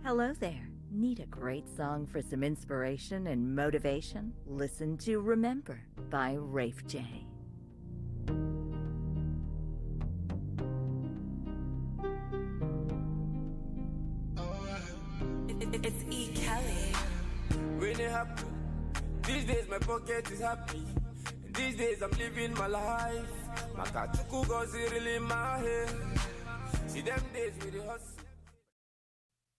Hello there. Need a great song for some inspiration and motivation? Listen to Remember by Rafe J. It's E. Kelly. When it happen, these days my pocket is happy. And these days I'm living my life. My kachuku goes really in my head. See them days with the hustle.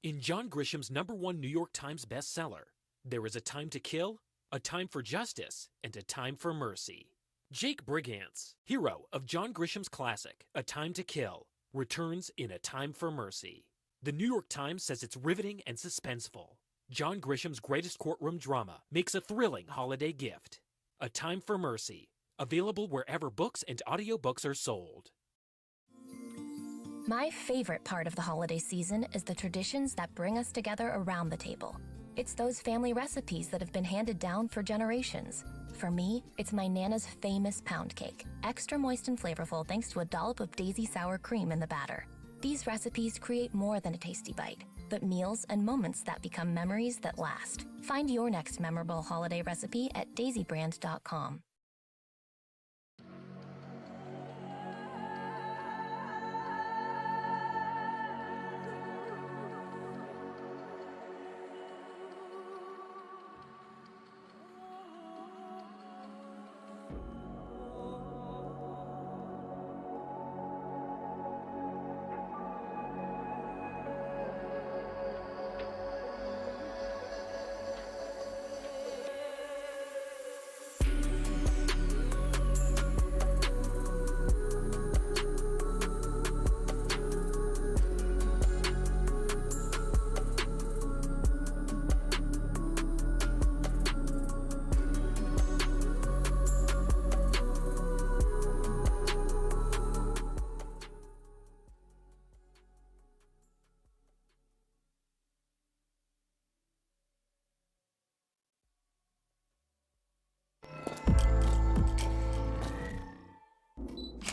In John Grisham's #1 New York Times bestseller, there is a time to kill, a time for justice, and a time for mercy. Jake Brigance, hero of John Grisham's classic, A Time to Kill, returns in A Time for Mercy. The New York Times says it's riveting and suspenseful. John Grisham's greatest courtroom drama makes a thrilling holiday gift. A Time for Mercy, available wherever books and audiobooks are sold. My favorite part of the holiday season is the traditions that bring us together around the table. It's those family recipes that have been handed down for generations. For me, it's my Nana's famous pound cake, extra moist and flavorful thanks to a dollop of daisy sour cream in the batter. These recipes create more than a tasty bite, but meals and moments that become memories that last. Find your next memorable holiday recipe at daisybrand.com.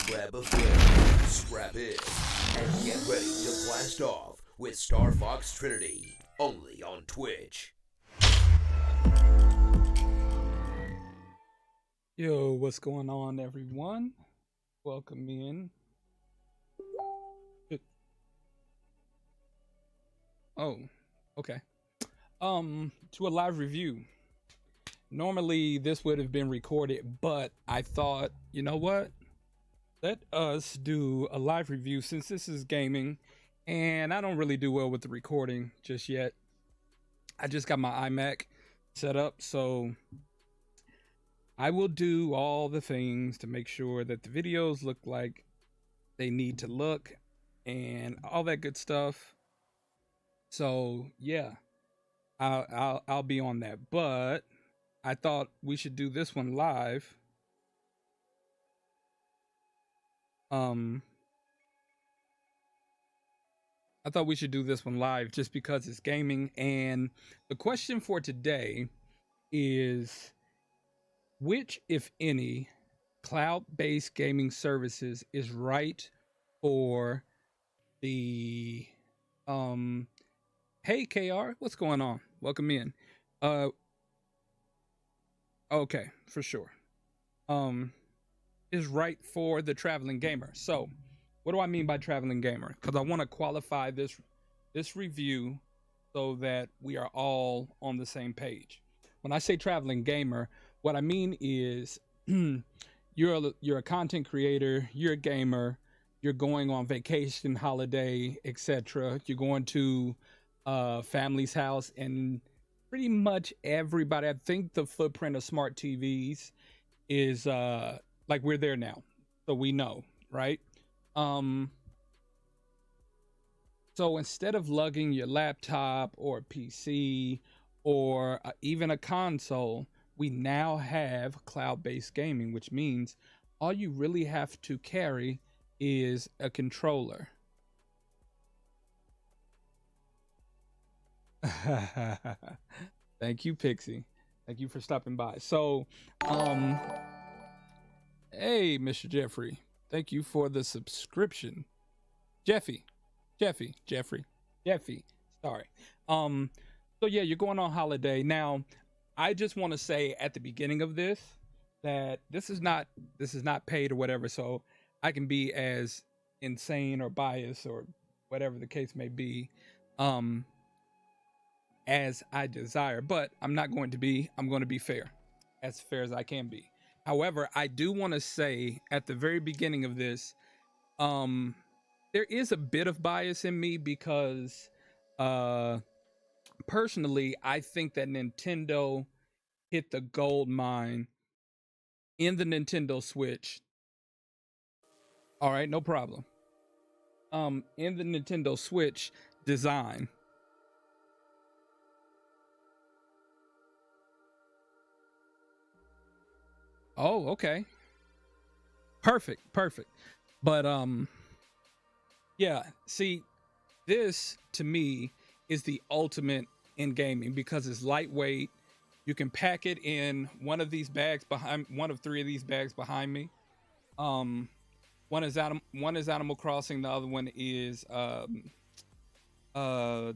Grab a friend, strap in, and get ready to blast off with Star Fox Trinity, only on Twitch. Yo, what's going on, everyone? Welcome in. Oh, okay. To a live review. Normally this would have been recorded, but I thought, you know what? Let us do a live review since this is gaming, and I don't really do well with the recording just yet. I just got my iMac set up, so I will do all the things to make sure that the videos look like they need to look and all that good stuff. So yeah, I'll be on that, but I thought we should do this one live. I thought we should do this one live just because it's gaming, and the question for today is, which, if any, cloud-based gaming services is right for the hey KR, what's going on? Welcome in. Okay, for sure. Is right for the traveling gamer. So what do I mean by traveling gamer? Because I want to qualify this review so that we are all on the same page. When I say traveling gamer, what I mean is you're a content creator, you're a gamer, you're going on vacation, holiday, etc. You're going to family's house, and pretty much everybody, I think the footprint of smart TVs is like we're there now, so we know, right? So instead of lugging your laptop or PC or even a console, we now have cloud-based gaming, which means all you really have to carry is a controller. Thank you, Pixie. Thank you for stopping by. So, hey, Mr. Jeffrey, thank you for the subscription. Jeffy, Sorry. So yeah, you're going on holiday. Now, I just want to say at the beginning of this that this is not paid or whatever, so I can be as insane or biased or whatever the case may be, um, as I desire. But I'm not going to be. I'm going to be fair, as fair as I can be. However, I do want to say at the very beginning of this, um, there is a bit of bias in me because, uh, personally, I think that Nintendo hit the gold mine in the Nintendo Switch. All right, no problem. In the Nintendo Switch design. Oh, okay. Perfect, perfect. But yeah, see, this to me is the ultimate in gaming because it's lightweight. You can pack it in one of these bags behind one of three of these bags behind me. Um one is Animal Crossing, the other one is Splatoon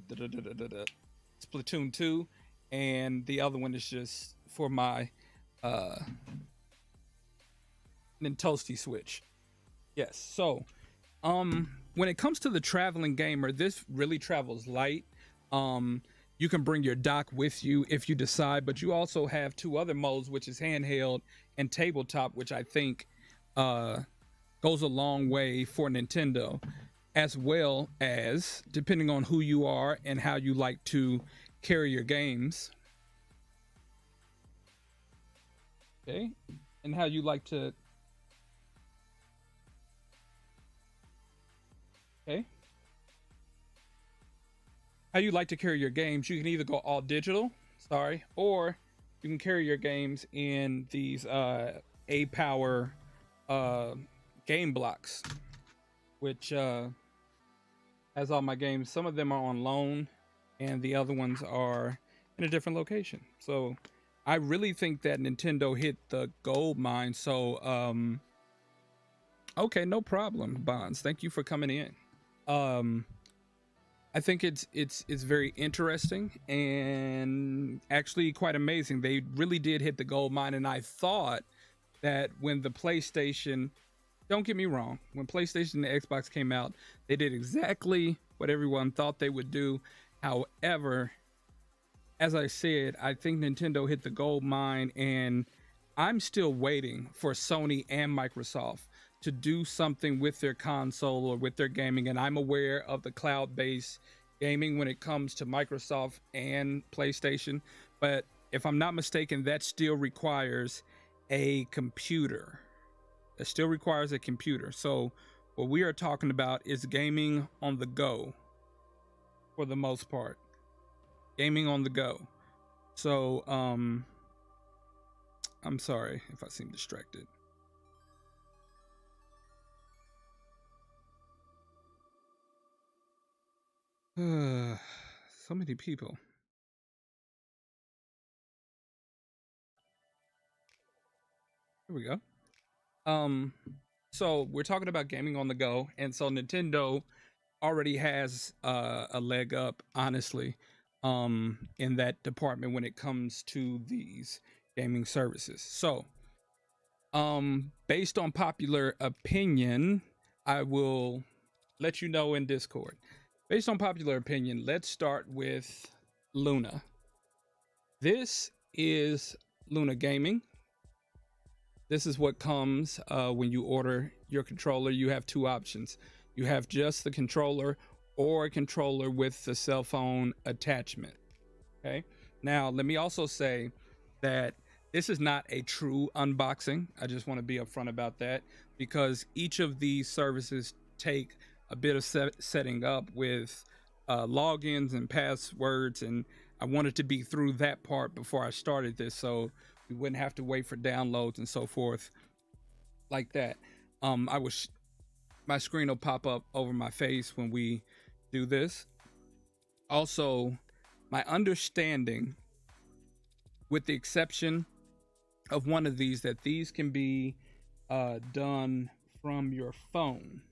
2, and the other one is just for my uh Nintendo Switch. Yes. So, when it comes to the traveling gamer, this really travels light. You can bring your dock with you if you decide, but you also have two other modes, which is handheld and tabletop, which I think uh goes a long way for Nintendo, as well as depending on who you are and how you like to carry your games. Okay. And how you like to, okay. How you like to carry your games. You can either go all digital, sorry, or you can carry your games in these A power uh game blocks, which has all my games. Some of them are on loan and the other ones are in a different location. So I really think that Nintendo hit the gold mine. So okay, no problem, Bonds. Thank you for coming in. Um I think it's very interesting and actually quite amazing. They really did hit the gold mine, and I thought that when the PlayStation, don't get me wrong, when PlayStation and the Xbox came out, they did exactly what everyone thought they would do. However, as I said, I think Nintendo hit the gold mine, and I'm still waiting for Sony and Microsoft to do something with their console or with their gaming. And I'm aware of the cloud-based gaming when it comes to Microsoft and PlayStation, but if I'm not mistaken, that still requires a computer. That still requires a computer. So what we are talking about is gaming on the go for the most part. Gaming on the go. So I'm sorry if I seem distracted. So many people. Here we go. So we're talking about gaming on the go, and so Nintendo already has a leg up, honestly, in that department when it comes to these gaming services. So, based on popular opinion, I will let you know in Discord. Based on popular opinion, let's start with Luna. This is Luna Gaming. This is what comes when you order your controller. You have two options. You have just the controller or a controller with the cell phone attachment. Okay. Now, let me also say that this is not a true unboxing. I just want to be upfront about that because each of these services take a bit of setting up with logins and passwords, and I wanted to be through that part before I started this, so we wouldn't have to wait for downloads and so forth like that. My screen will pop up over my face when we do this. Also, my understanding, with the exception of one of these, that these can be done from your phone.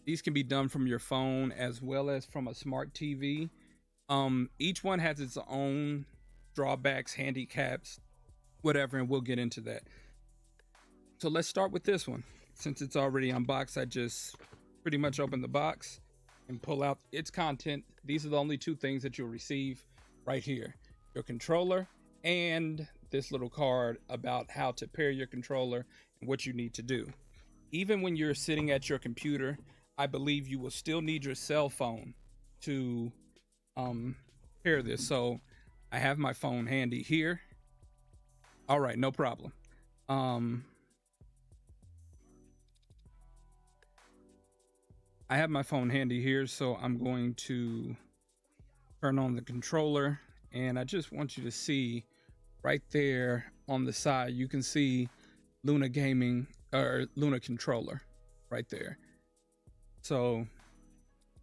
These can be done from your phone as well as from a smart TV. Each one has its own drawbacks, handicaps, whatever, and we'll get into that. So let's start with this one. Since it's already unboxed, I just pretty much open the box and pull out its content. These are the only two things that you'll receive right here: your controller and this little card about how to pair your controller and what you need to do. Even when you're sitting at your computer, I believe you will still need your cell phone to pair this. So I have my phone handy here. All right, no problem. I have my phone handy here, so I'm going to turn on the controller, and I just want you to see right there on the side, you can see Luna Gaming or Luna controller right there. So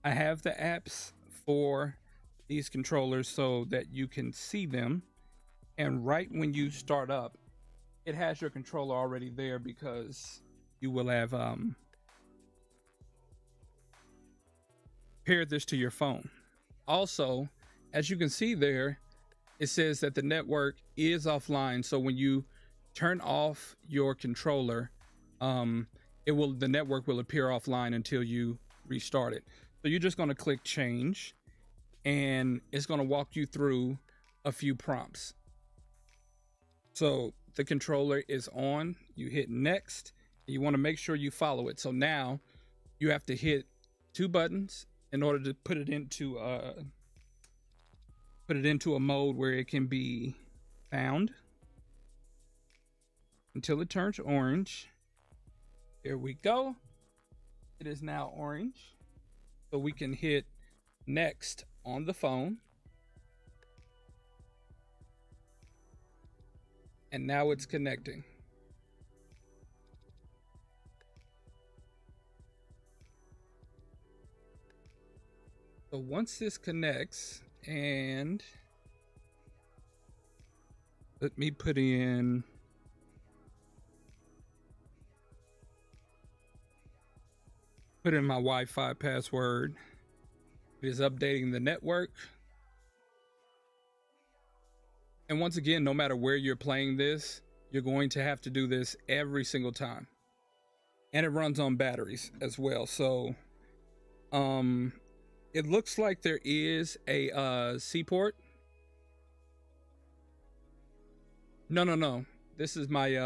I have the apps for these controllers so that you can see them, and right when you start up, it has your controller already there because you will have pair this to your phone. Also, as you can see there, it says that the network is offline. So when you turn off your controller, the network will appear offline until you restart it. So you're just going to click change, and it's going to walk you through a few prompts. So the controller is on, you hit next, and you want to make sure you follow it. So now you have to hit two buttons in order to put it into a mode where it can be found until it turns orange. Here we go. It is now orange. So we can hit next on the phone. And now it's connecting. So once this connects, and let me put in my Wi-Fi password. It is updating the network. And once again, no matter where you're playing this, you're going to have to do this every single time. And it runs on batteries as well. So it looks like there is a C port. No. This is my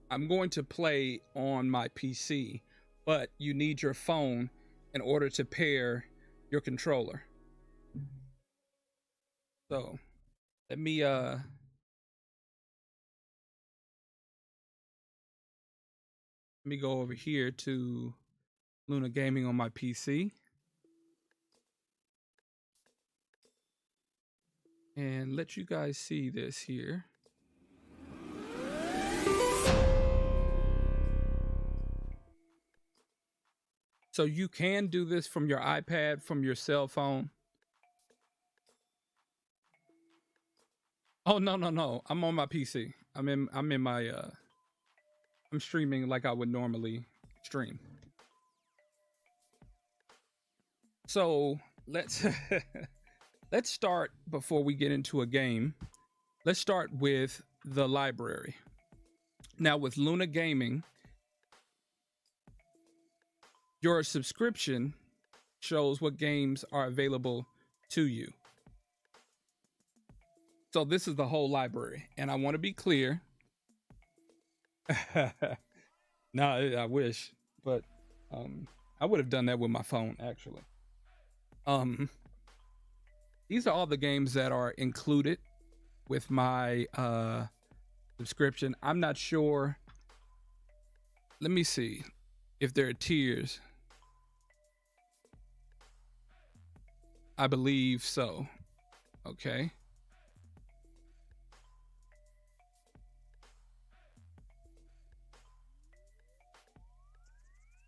I'm going to play on my PC, but you need your phone in order to pair your controller. So let me go over here to Luna Gaming on my PC. And let you guys see this here. So you can do this from your iPad, from your cell phone. Oh, no. I'm on my PC. I'm streaming like I would normally stream. So let's let's start before we get into a game. Let's start with the library. Now with Luna Gaming, your subscription shows what games are available to you. So this is the whole library, and I want to be clear. No, I wish, but I would have done that with my phone actually. These are all the games that are included with my subscription. I'm not sure. Let me see if there are tiers. I believe so. Okay.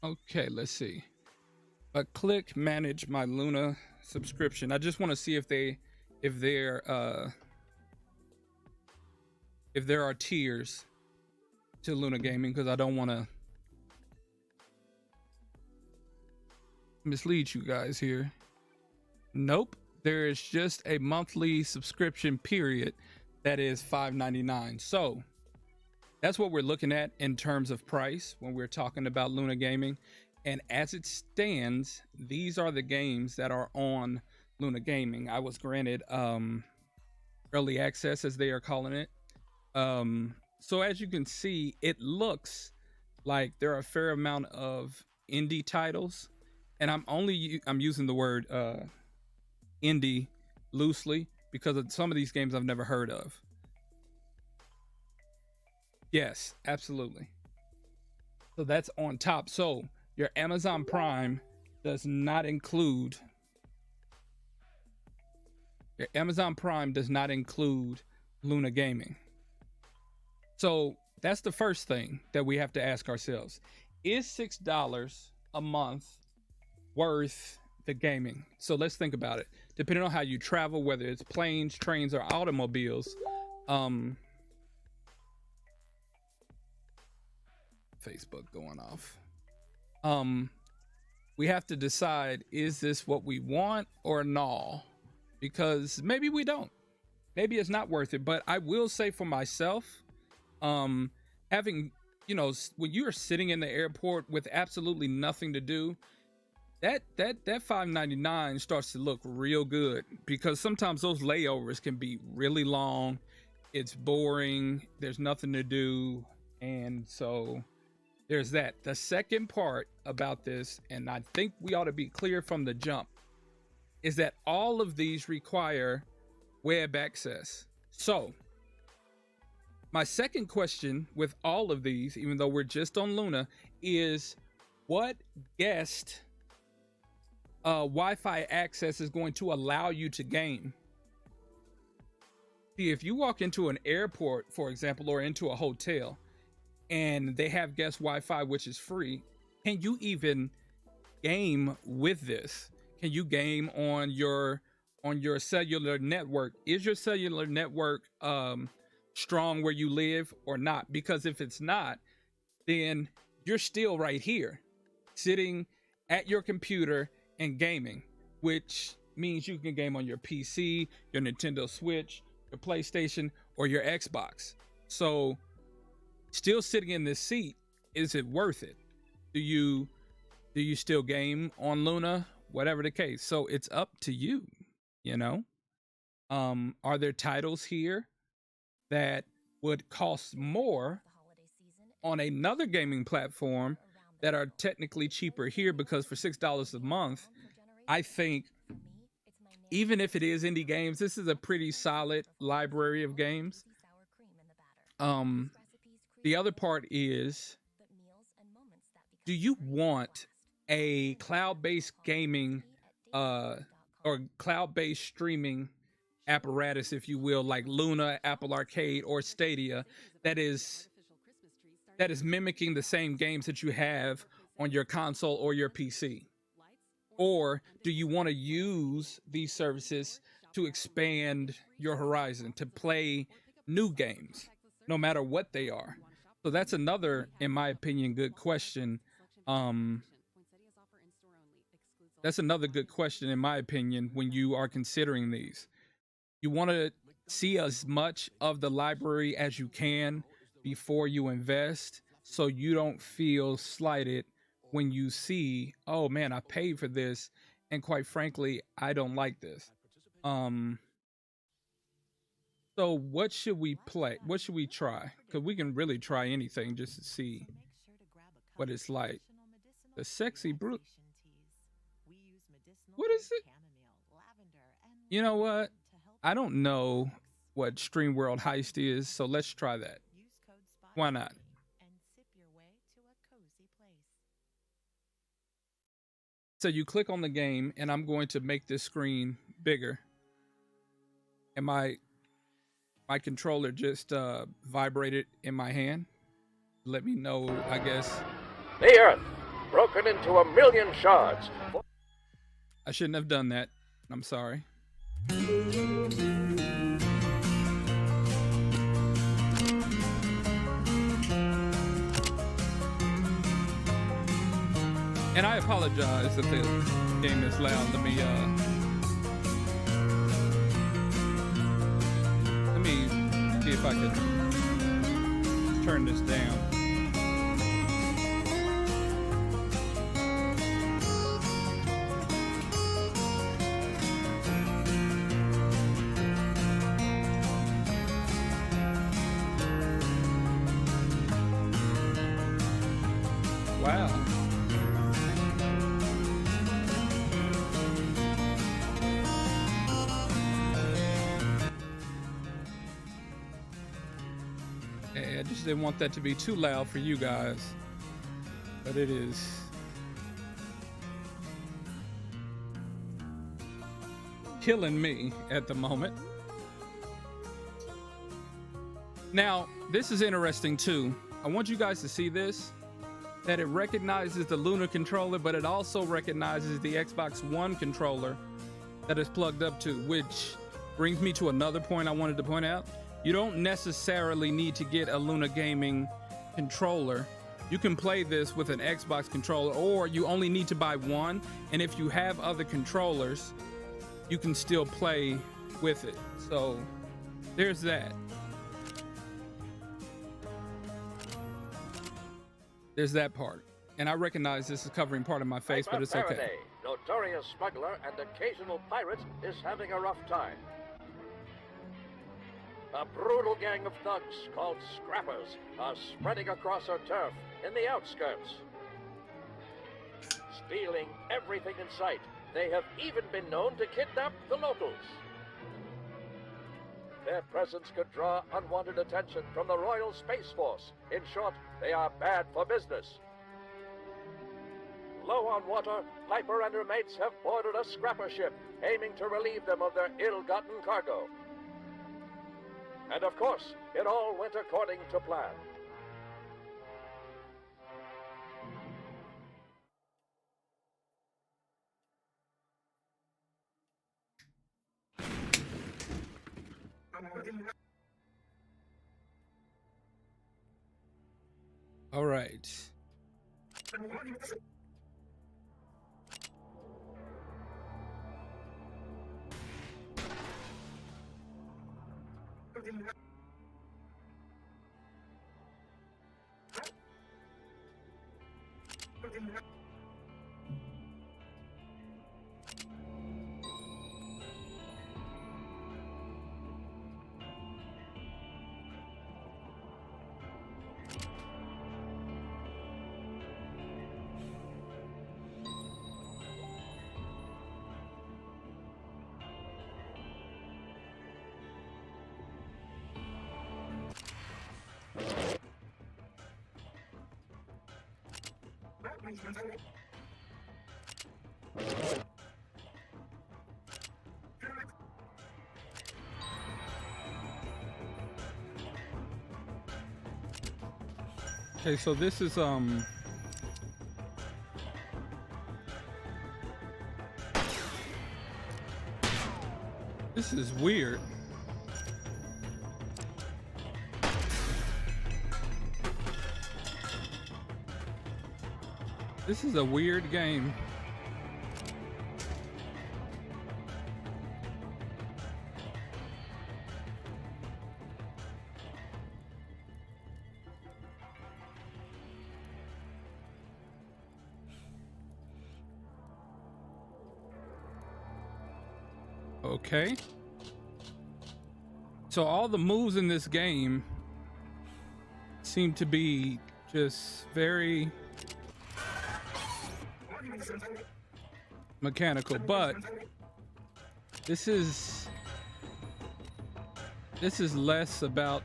Okay, let's see. Click manage my Luna subscription. I just want to see if there are tiers to Luna Gaming, because I don't want to mislead you guys here. Nope. There is just a monthly subscription period that is $5.99. So that's what we're looking at in terms of price when we're talking about Luna Gaming. And as it stands, these are the games that are on Luna Gaming. I was granted early access, as they are calling it. So as you can see, it looks like there are a fair amount of indie titles, and I'm using the word indie loosely because of some of these games I've never heard of. Yes, absolutely. So that's on top. So your Amazon Prime does not include Luna Gaming. So that's the first thing that we have to ask ourselves. Is $6 a month worth the gaming? So let's think about it. Depending on how you travel, whether it's planes, trains, or automobiles, Facebook going off. We have to decide, is this what we want or no? Because maybe we don't. Maybe it's not worth it. But I will say for myself, having, when you're sitting in the airport with absolutely nothing to do, that $5.99 starts to look real good, because sometimes those layovers can be really long. It's boring. There's nothing to do. And so there's that. The second part about this, and I think we ought to be clear from the jump, is that all of these require web access. So my second question with all of these, even though we're just on Luna, is what guest Wi-Fi access is going to allow you to game? See, if you walk into an airport, for example, or into a hotel, and they have guest Wi-Fi, which is free, can you even game with this? Can you game on your cellular network? Is your cellular network strong where you live or not? Because if it's not, then you're still right here, sitting at your computer and gaming, which means you can game on your PC, your Nintendo Switch, your PlayStation, or your Xbox. So still sitting in this seat, is it worth it? Do you still game on Luna? Whatever the case. So it's up to you, Are there titles here that would cost more on another gaming platform that are technically cheaper here? Because for $6 a month, I think even if it is indie games, this is a pretty solid library of games. The other part is, do you want a cloud-based gaming or cloud-based streaming apparatus, if you will, like Luna, Apple Arcade, or Stadia, that is mimicking the same games that you have on your console or your PC? Or do you want to use these services to expand your horizon, to play new games, no matter what they are? So that's another, in my opinion, good question. That's another good question, in my opinion, when you are considering these. You want to see as much of the library as you can before you invest, so you don't feel slighted when you see, oh man, I paid for this, and quite frankly, I don't like this. So what should we play? What should we try? Because we can really try anything just to see what it's like. The sexy brew. What is it? You know what? I don't know what Stream World Heist is, so let's try that. Why not? So you click on the game, and I'm going to make this screen bigger. And my controller just vibrated in my hand. Let me know, I guess. The Earth, broken into 1,000,000 shards. I shouldn't have done that. I'm sorry. And I apologize if the game is loud. Let me see if I can turn this down. Wow. I just didn't want that to be too loud for you guys, but it is. Killing me at the moment. Now, this is interesting too. I want you guys to see this, that it recognizes the Luna controller, but it also recognizes the Xbox One controller that is plugged up to, which brings me to another point I wanted to point out. You don't necessarily need to get a Luna Gaming controller. You can play this with an Xbox controller, or you only need to buy one. And if you have other controllers, you can still play with it. So there's that. There's that part. And I recognize this is covering part of my face, but it's okay. Faraday, notorious smuggler and occasional pirate, is having a rough time. A brutal gang of thugs called Scrappers are spreading across our turf in the outskirts, stealing everything in sight. They have even been known to kidnap the locals. Their presence could draw unwanted attention from the Royal Space Force. In short, they are bad for business. Low on water, Piper and her mates have boarded a scrapper ship, aiming to relieve them of their ill-gotten cargo. And of course, it all went according to plan. All right. Okay, so this is this is weird. This is a weird game. Okay. So all the moves in this game seem to be just very mechanical, but this is less about,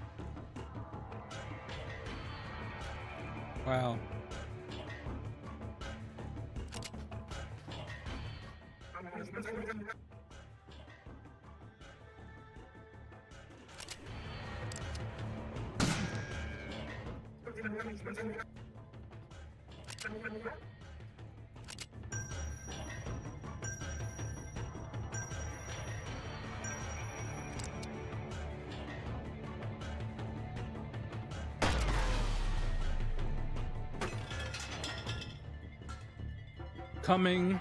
wow. coming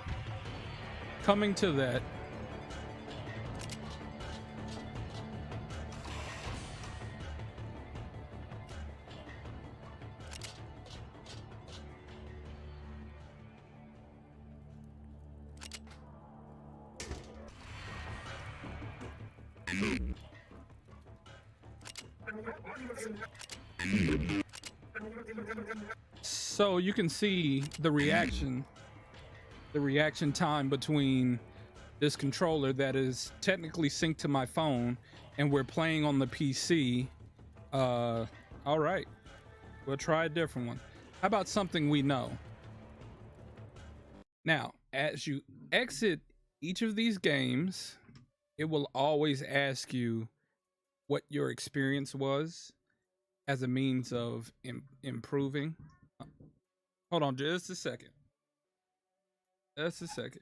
to that. So you can see the reaction time between this controller that is technically synced to my phone and we're playing on the PC. All right, we'll try a different one. How about something we know? Now, as you exit each of these games, it will always ask you what your experience was as a means of improving. Hold on just a second. Just a second.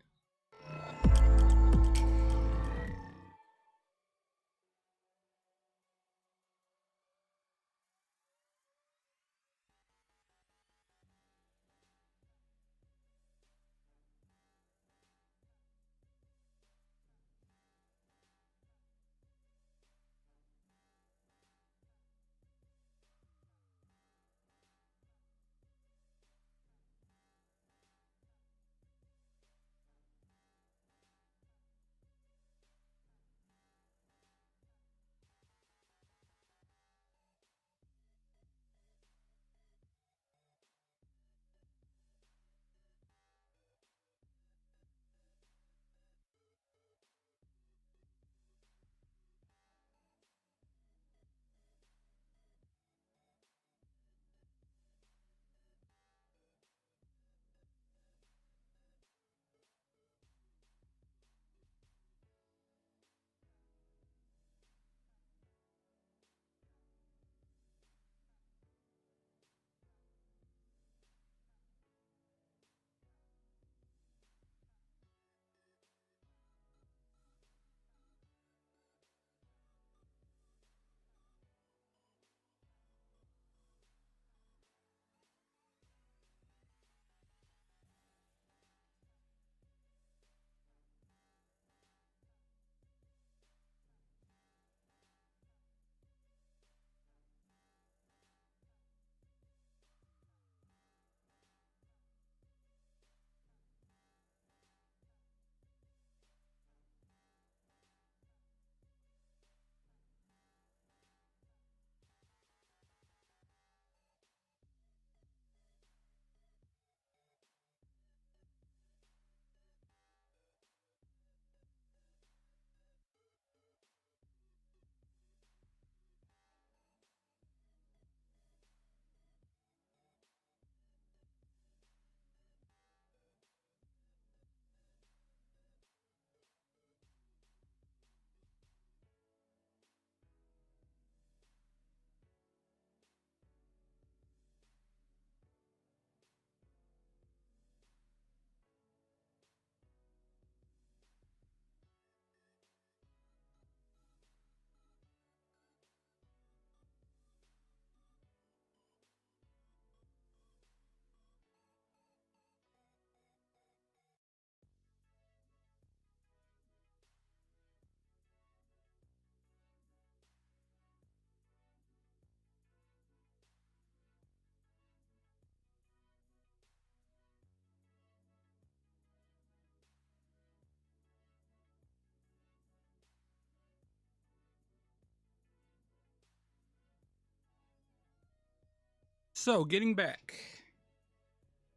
So getting back.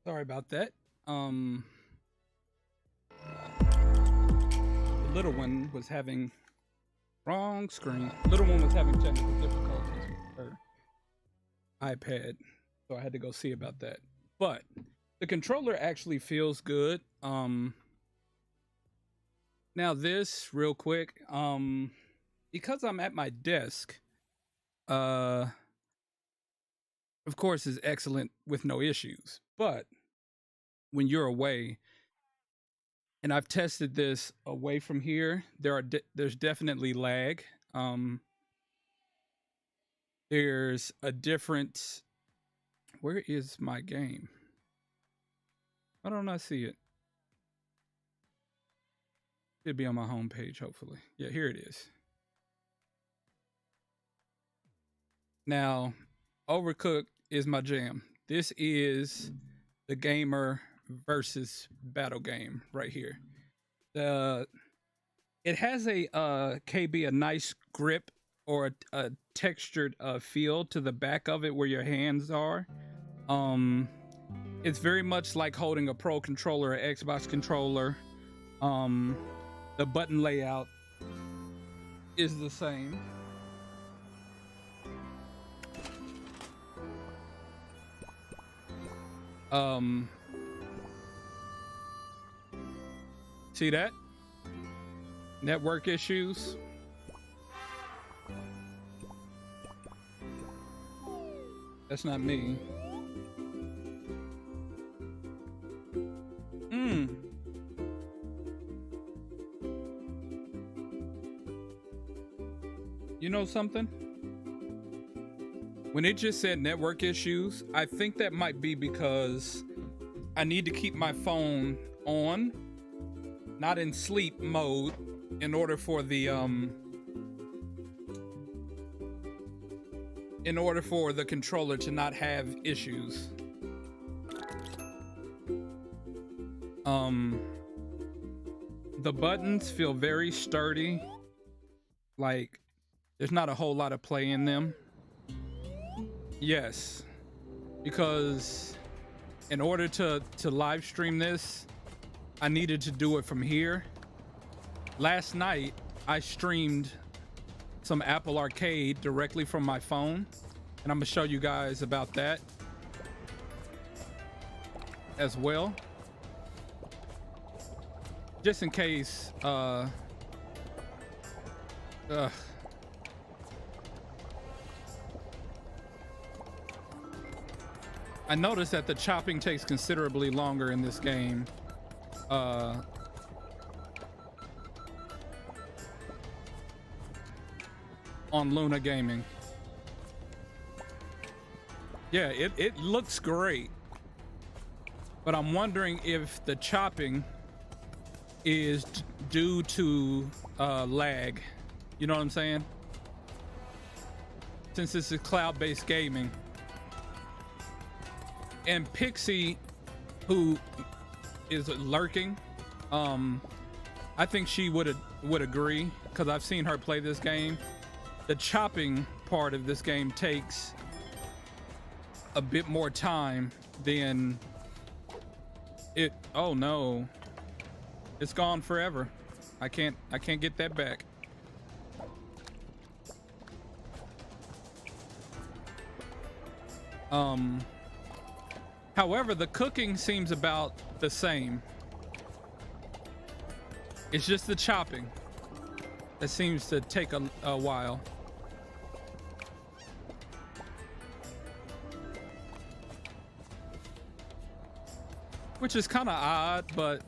Sorry about that. The little one was having wrong screen. Little one was having technical difficulties with her iPad, so I had to go see about that. But the controller actually feels good. Now this real quick, because I'm at my desk, of course is excellent with no issues. But when you're away, and I've tested this away from here, there's definitely lag. There's a different. Where is my game? Why don't I see it? Should be on my home page, hopefully. Yeah, here it is. Now, Overcooked is my jam. This is the gamer versus battle game right here. It has a KB, a nice grip or a textured feel to the back of it where your hands are. It's very much like holding a Pro controller or Xbox controller. The button layout is the same. See that? Network issues. That's not me. You know something? When it just said network issues, I think that might be because I need to keep my phone on, not in sleep mode, in order for the controller to not have issues. The buttons feel very sturdy. Like there's not a whole lot of play in them. Yes, because in order to live stream this, I needed to do it from here. Last night, I streamed some Apple Arcade directly from my phone, and I'm gonna show you guys about that as well. Just in case, I noticed that the chopping takes considerably longer in this game. On Luna Gaming. Yeah, it looks great. But I'm wondering if the chopping is due to lag. You know what I'm saying? Since this is cloud-based gaming. And Pixie, who is lurking, I think she would agree, because I've seen her play this game. The chopping part of this game takes a bit more time than it. Oh no, it's gone forever. I can't get that back. However, the cooking seems about the same. It's just the chopping that seems to take a while. Which is kind of odd, but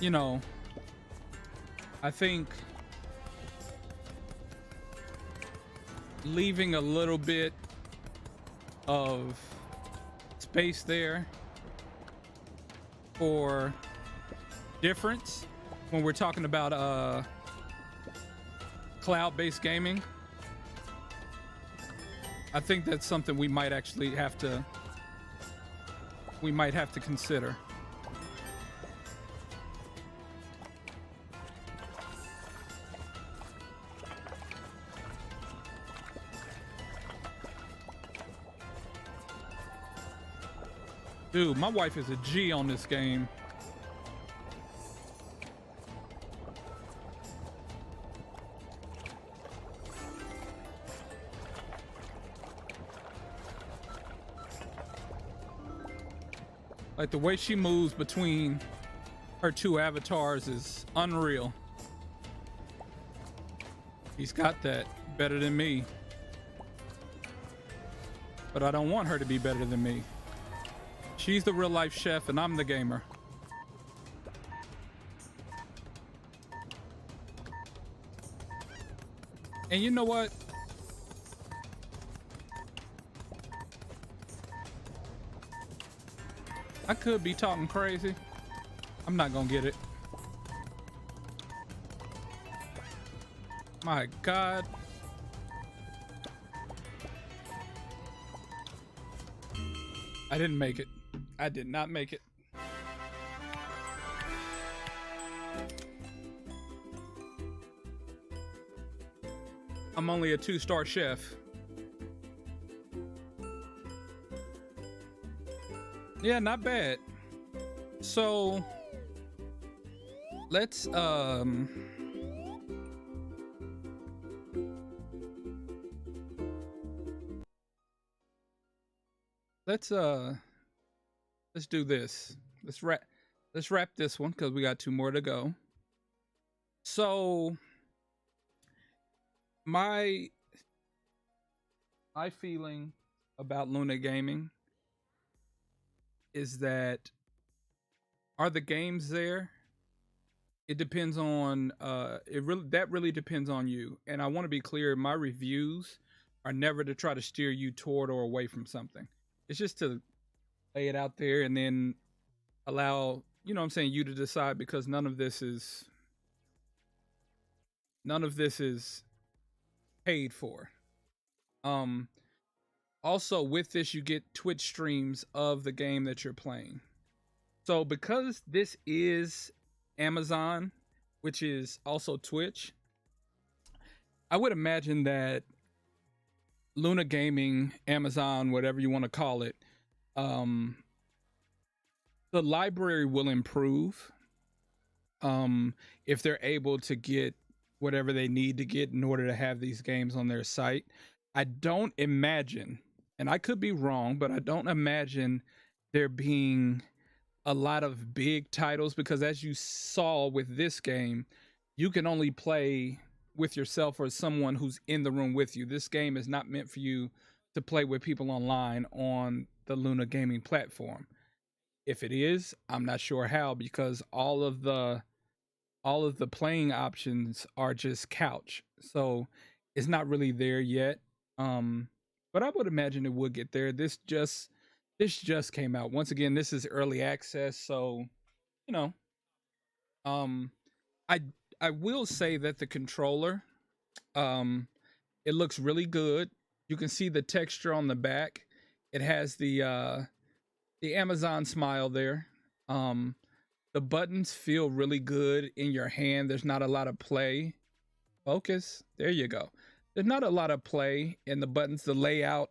you know, I think leaving a little bit of space there for difference when we're talking about cloud-based gaming, I think that's something we might actually have to consider. Dude, my wife is a G on this game. Like the way she moves between her two avatars is unreal. He's got that better than me. But I don't want her to be better than me. She's the real life chef and I'm the gamer. And you know what? I could be talking crazy. I'm not gonna get it. My God. I didn't make it. I did not make it. I'm only a 2-star chef. Yeah, not bad. So let's do this. Let's wrap this one because we got 2 more to go. So my feeling about Luna Gaming is that, are the games there? It depends on that really depends on you. And I want to be clear, my reviews are never to try to steer you toward or away from something. It's just to lay it out there and then allow, you know what I'm saying, you to decide, because none of this is paid for. Also with this, you get Twitch streams of the game that you're playing. So because this is Amazon, which is also Twitch, I would imagine that Luna Gaming, Amazon, whatever you want to call it, the library will improve if they're able to get whatever they need to get in order to have these games on their site. I don't imagine, and I could be wrong, but I don't imagine there being a lot of big titles, because as you saw with this game, you can only play with yourself or someone who's in the room with you. This game is not meant for you to play with people online on the Luna Gaming platform. If it is, I'm not sure how, because all of the playing options are just couch. So it's not really there yet. But I would imagine it would get there. This just came out. Once again, this is early access, so you know. I will say that the controller, it looks really good. You can see the texture on the back. It has the Amazon smile there. The buttons feel really good in your hand. There's not a lot of play. Focus. There you go. There's not a lot of play in the buttons. The layout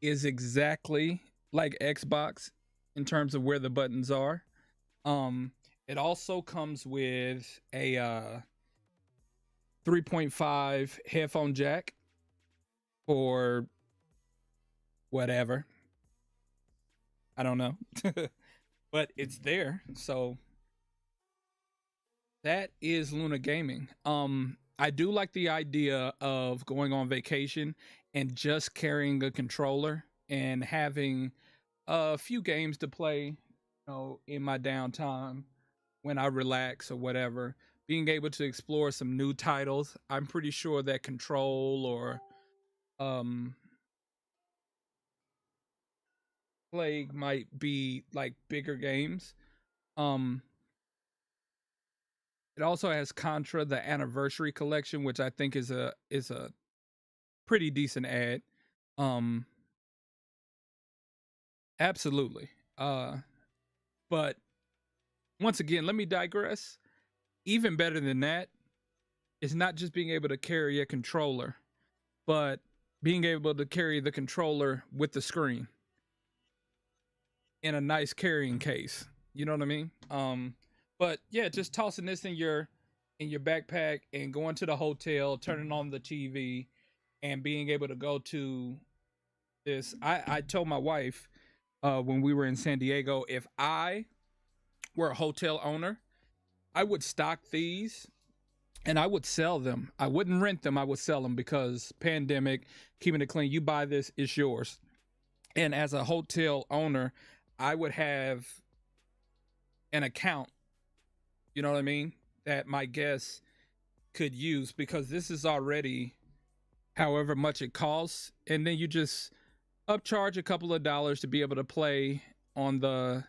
is exactly like Xbox in terms of where the buttons are. It also comes with a 3.5 headphone jack for whatever. I don't know. But it's there. So that is Luna Gaming. I do like the idea of going on vacation and just carrying a controller and having a few games to play, you know, in my downtime when I relax or whatever. Being able to explore some new titles. I'm pretty sure that Control or Plague might be like bigger games. It also has Contra, the Anniversary Collection, which I think is a pretty decent ad. Absolutely. But once again, let me digress. Even better than that is not just being able to carry a controller, but being able to carry the controller with the screen in a nice carrying case. You know what I mean? But yeah, just tossing this in your backpack and going to the hotel, turning on the TV, and being able to go to this. I told my wife when we were in San Diego, if I were a hotel owner, I would stock these and I would sell them. I wouldn't rent them. I would sell them, because pandemic, keeping it clean. You buy this, it's yours. And as a hotel owner, I would have an account, you know what I mean, that my guests could use, because this is already however much it costs. And then you just upcharge a couple of dollars to be able to play on the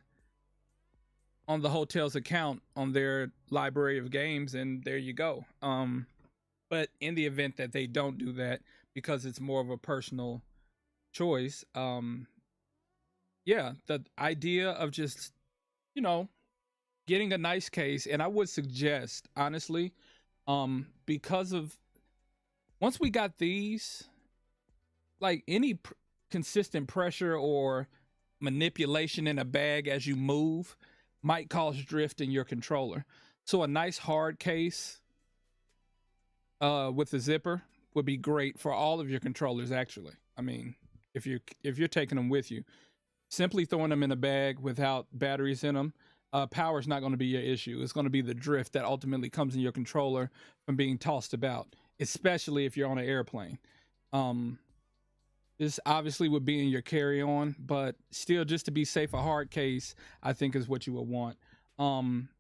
hotel's account on their library of games, and there you go. But in the event that they don't do that, because it's more of a personal choice, yeah, the idea of just, you know, getting a nice case, and I would suggest, honestly, because of once we got these, like any consistent pressure or manipulation in a bag as you move might cause drift in your controller. So a nice hard case with a zipper would be great for all of your controllers, actually. I mean, if you're taking them with you, simply throwing them in a bag without batteries in them, power is not going to be your issue. It's going to be the drift that ultimately comes in your controller from being tossed about, especially if you're on an airplane. This obviously would be in your carry-on, but still, just to be safe, a hard case I think is what you would want.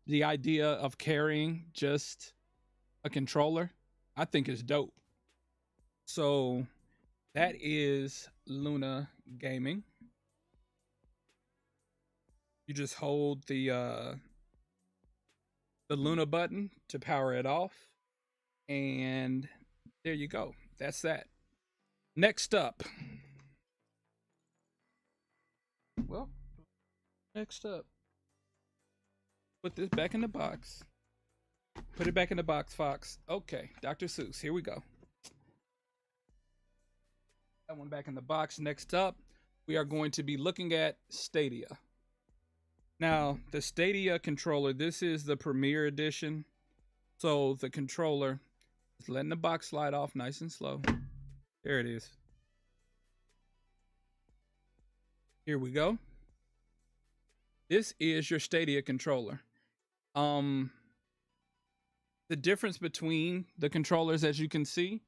The idea of carrying just a controller, I think is dope. So that is Luna Gaming. You just hold the Luna button to power it off, and there you go. That's that. Next up. Well, next up. Put this back in the box. Put it back in the box, Fox. Okay, Dr. Seuss, here we go. That one back in the box. Next up, we are going to be looking at Stadia. Now, the Stadia controller, this is the Premier Edition. So the controller is letting the box slide off nice and slow. There it is. Here we go. This is your Stadia controller. The difference between the controllers, as you can see,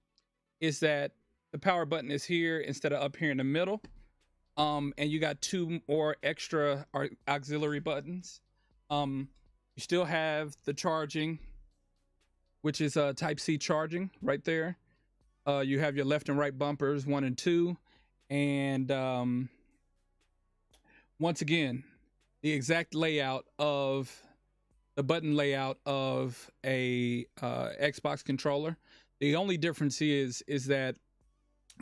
is that the power button is here instead of up here in the middle. And you got two more extra auxiliary buttons. You still have the charging, which is Type-C charging right there. You have your left and right bumpers, 1 and 2. And once again, the exact layout of the button layout of a Xbox controller. The only difference is that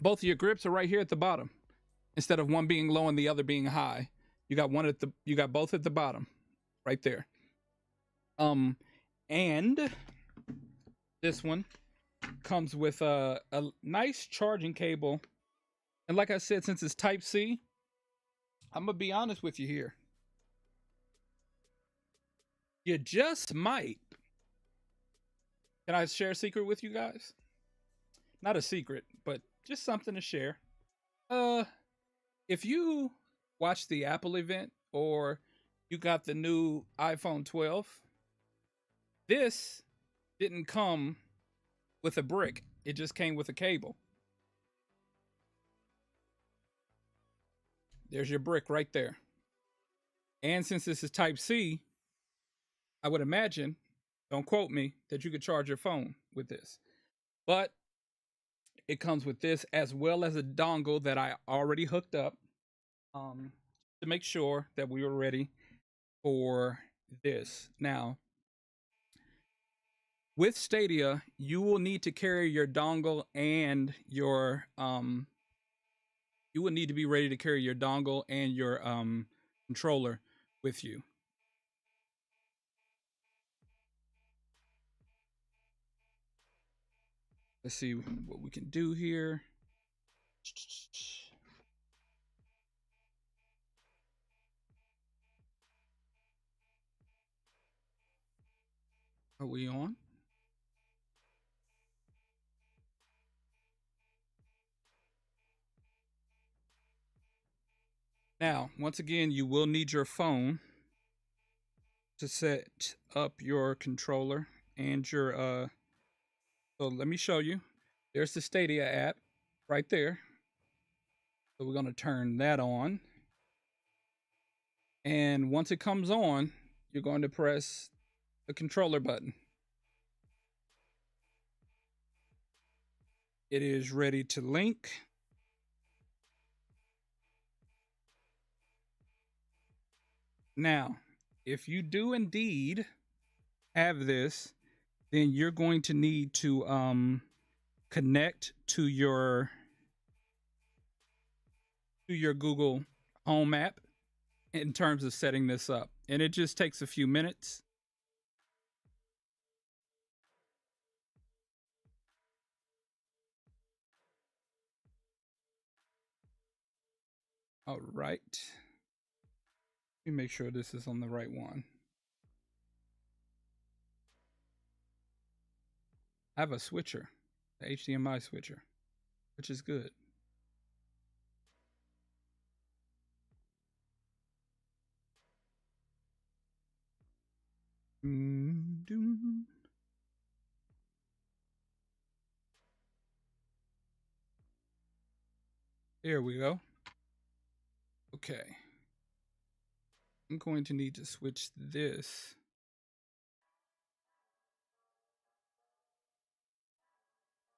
both of your grips are right here at the bottom. Instead of one being low and the other being high, you got both at the bottom, right there. And this one comes with a nice charging cable. And like I said, since it's Type-C, I'm gonna be honest with you here. You just might. Can I share a secret with you guys? Not a secret, but just something to share. If you watched the Apple event or you got the new iPhone 12, this didn't come with a brick. It just came with a cable. There's your brick right there. And since this is Type-C, I would imagine, don't quote me, that you could charge your phone with this. But it comes with this as well as a dongle that I already hooked up to make sure that we were ready for this. Now, with Stadia, you will need to carry your dongle and your you will need to be ready to carry your dongle and your controller with you. Let's see what we can do here. Are we on? Now, once again, you will need your phone to set up your controller and your so let me show you. There's the Stadia app right there. So we're going to turn that on. And once it comes on, you're going to press the controller button. It is ready to link. Now, if you do indeed have this, then you're going to need to connect to your Google Home app in terms of setting this up. And it just takes a few minutes. All right. Let me make sure this is on the right one. I have a switcher, the HDMI switcher, which is good. There we go. Okay. I'm going to need to switch this.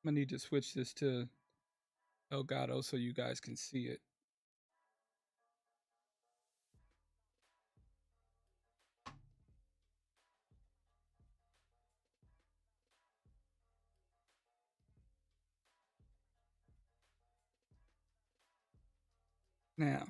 I'm gonna need to switch this to Elgato so you guys can see it. Now,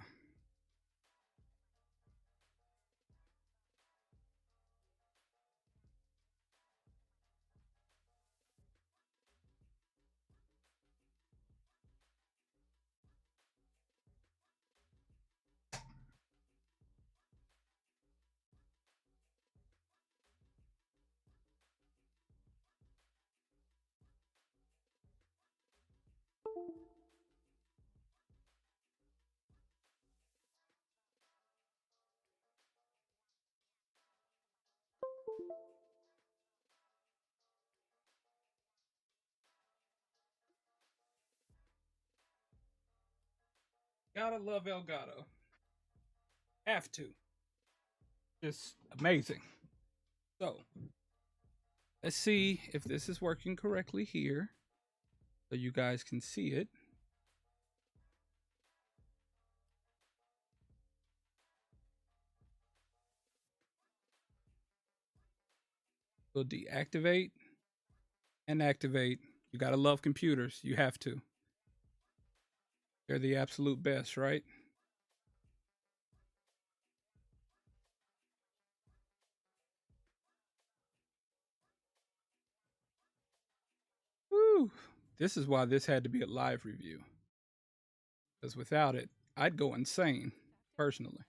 gotta love Elgato. Have to. Just amazing. So, let's see if this is working correctly here so you guys can see it. We'll deactivate and activate. You gotta love computers. You have to. They're the absolute best, right? Woo! This is why this had to be a live review. Because without it, I'd go insane, personally.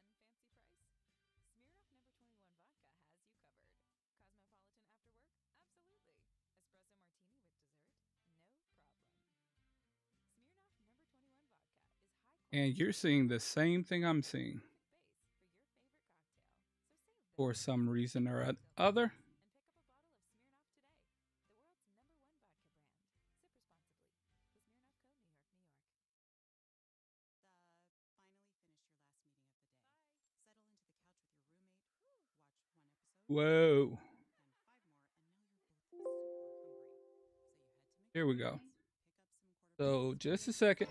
And you're seeing the same thing I'm seeing. For some reason or other. Whoa. Here we go. So just a second.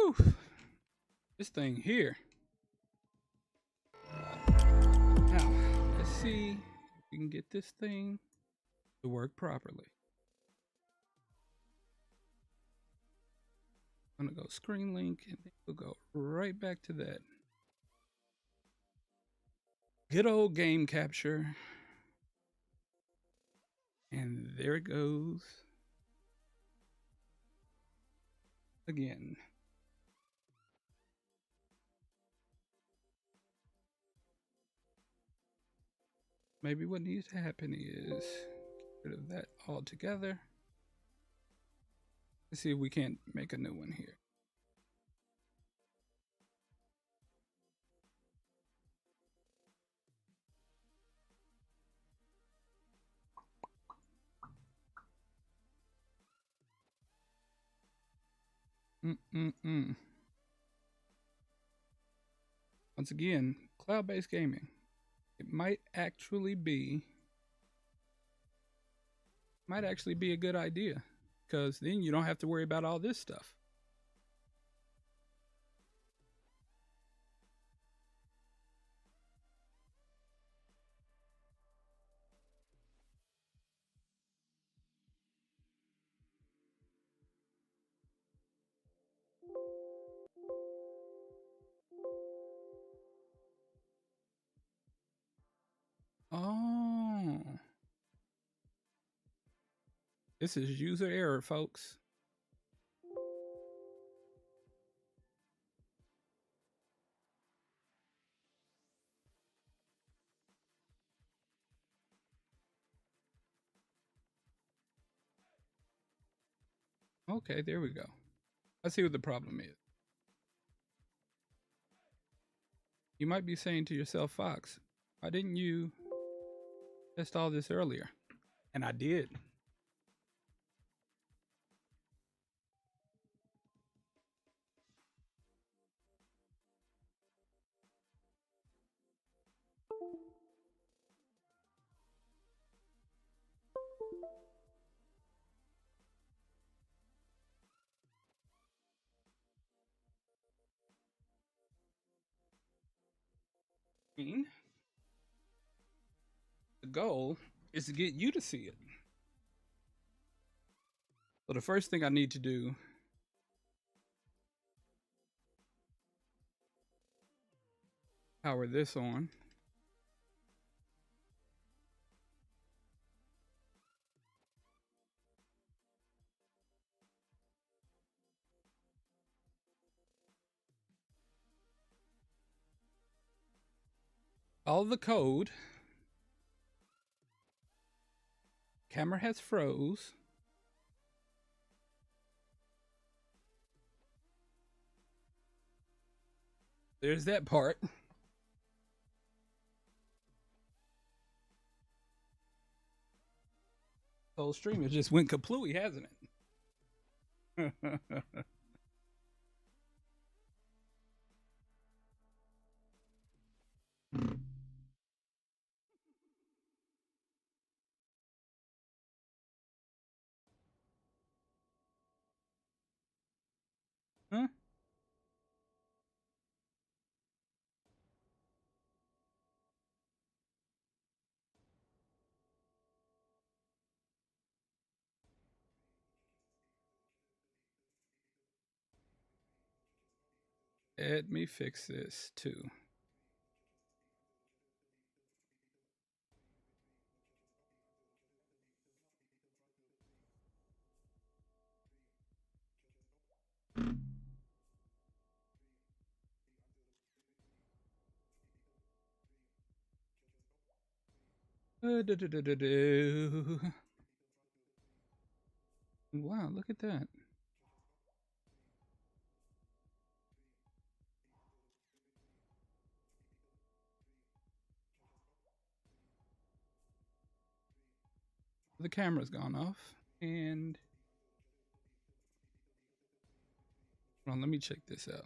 Whew. This thing here. Now, let's see if we can get this thing to work properly. I'm gonna go screen link and then we'll go right back to that. Good old game capture. And there it goes. Again. Maybe what needs to happen is get rid of that altogether. Let's see if we can't make a new one here. Once again, cloud-based gaming. It might actually be a good idea, because then you don't have to worry about all this stuff. Oh, this is user error, folks. Okay, there we go. Let's see what the problem is. You might be saying to yourself, Fox, why didn't you test all this earlier? And I did. The goal is to get you to see it. So the first thing I need to do power this on. All the code. Camera has froze. There's that part. The whole stream has just went kaplooey, hasn't it? Huh? Let me fix this too. Wow, look at that. The camera's gone off, and hold on, let me check this out.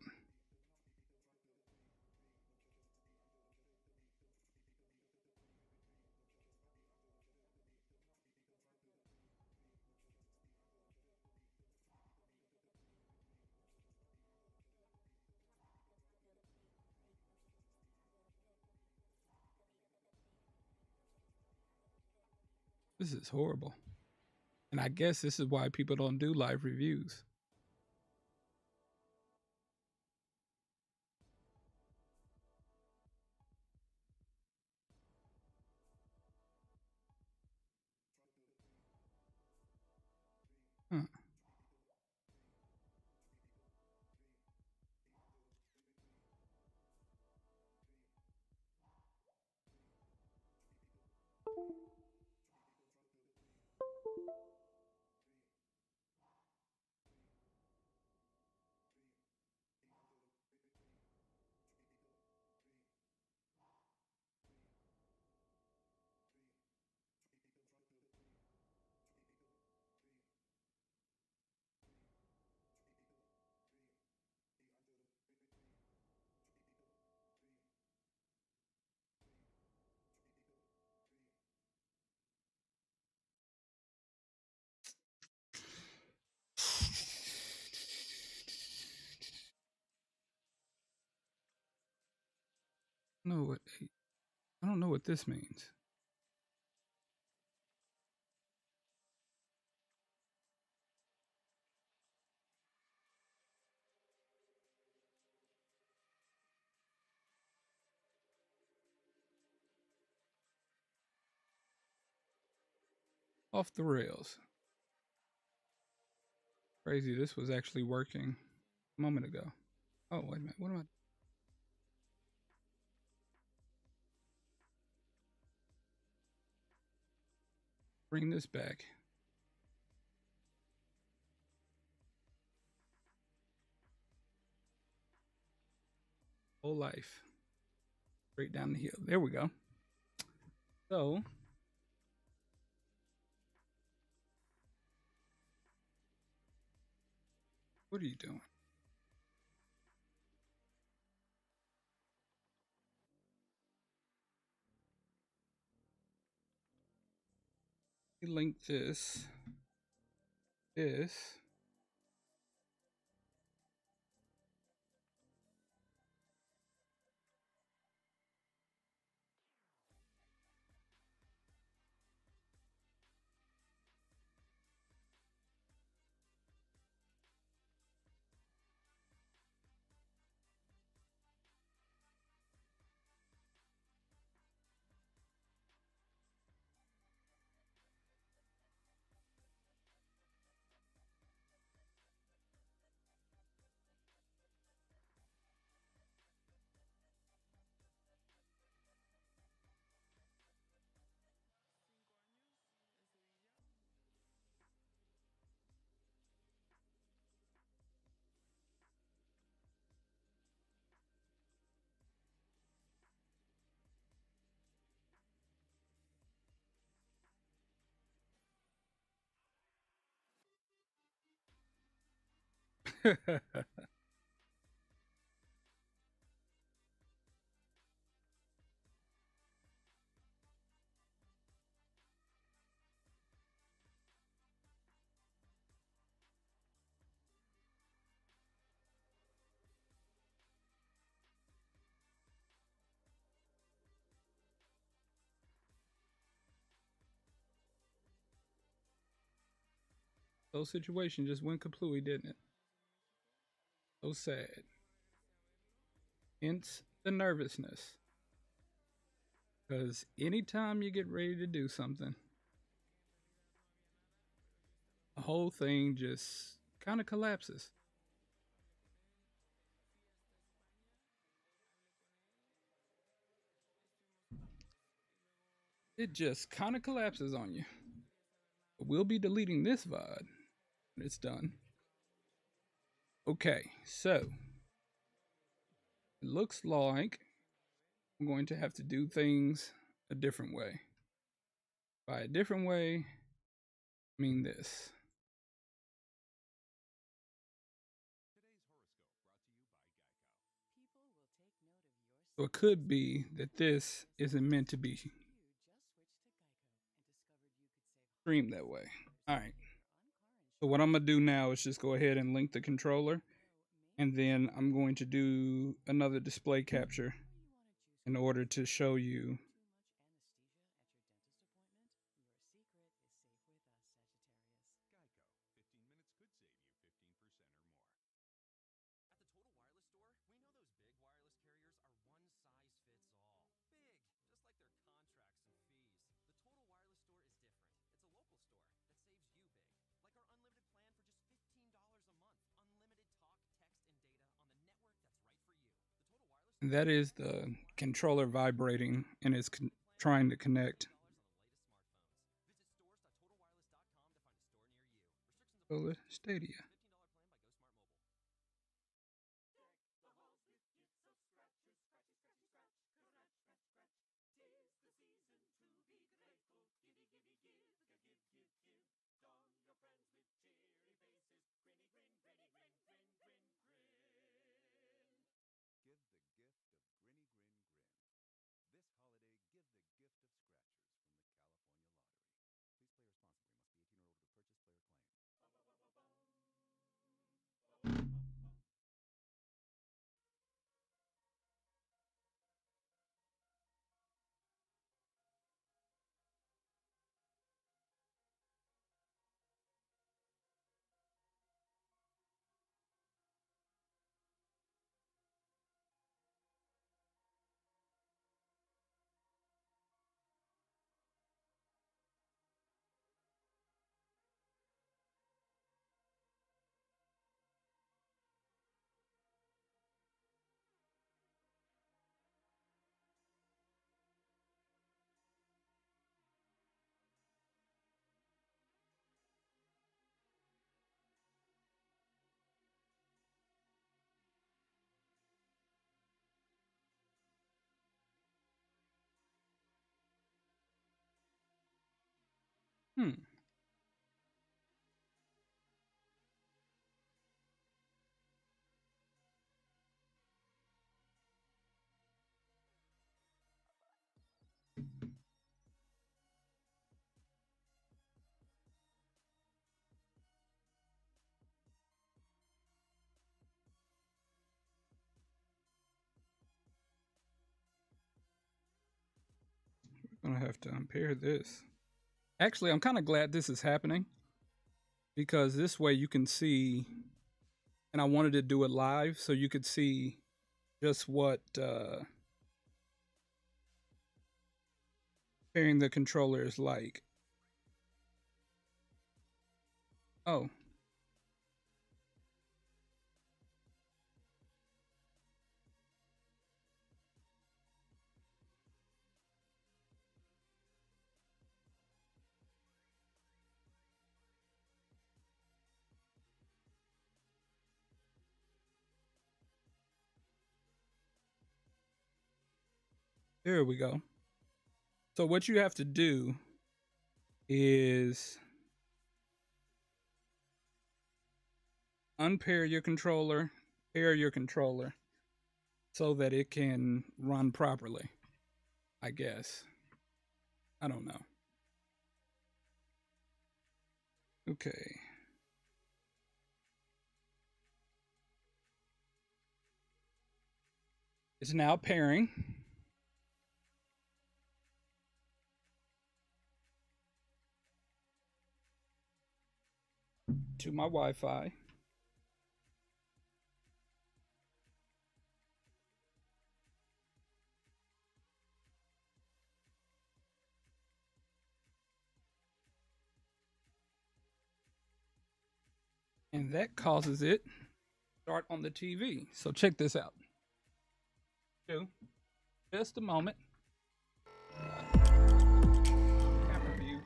This is horrible. And I guess this is why people don't do live reviews. Huh. I don't know what this means. Off the rails. Crazy, this was actually working a moment ago. Oh, wait a minute. What am I? Bring this back. Whole life. Straight down the hill. There we go. So, what are you doing? Link this. Whole situation just went completely, didn't it? So sad. Hence the nervousness. Because anytime you get ready to do something, the whole thing just kind of collapses. It just kind of collapses on you. We'll be deleting this VOD when it's done. Okay, so it looks like I'm going to have to do things a different way. By a different way, I mean this. So it could be that this isn't meant to be streamed that way. All right. So what I'm going to do now is just go ahead and link the controller. And then I'm going to do another display capture in order to show you And that is the controller vibrating and is trying to connect. Stadia. Give the gift of Grinny Grin Grin. This holiday, give the gift of scratchers from the California Lottery. Please play responsibly. Must be 18 or older to purchase, play, or claim. Hmm. We're gonna have to unpair this. Actually, I'm kind of glad this is happening because this way you can see, and I wanted to do it live so you could see just what pairing the controller is like. Oh. There we go. So what you have to do is unpair your controller, pair your controller so that it can run properly, I guess. I don't know. Okay. It's now pairing. To my Wi-Fi. And that causes it to start on the TV. So check this out. Just a moment. Camera view.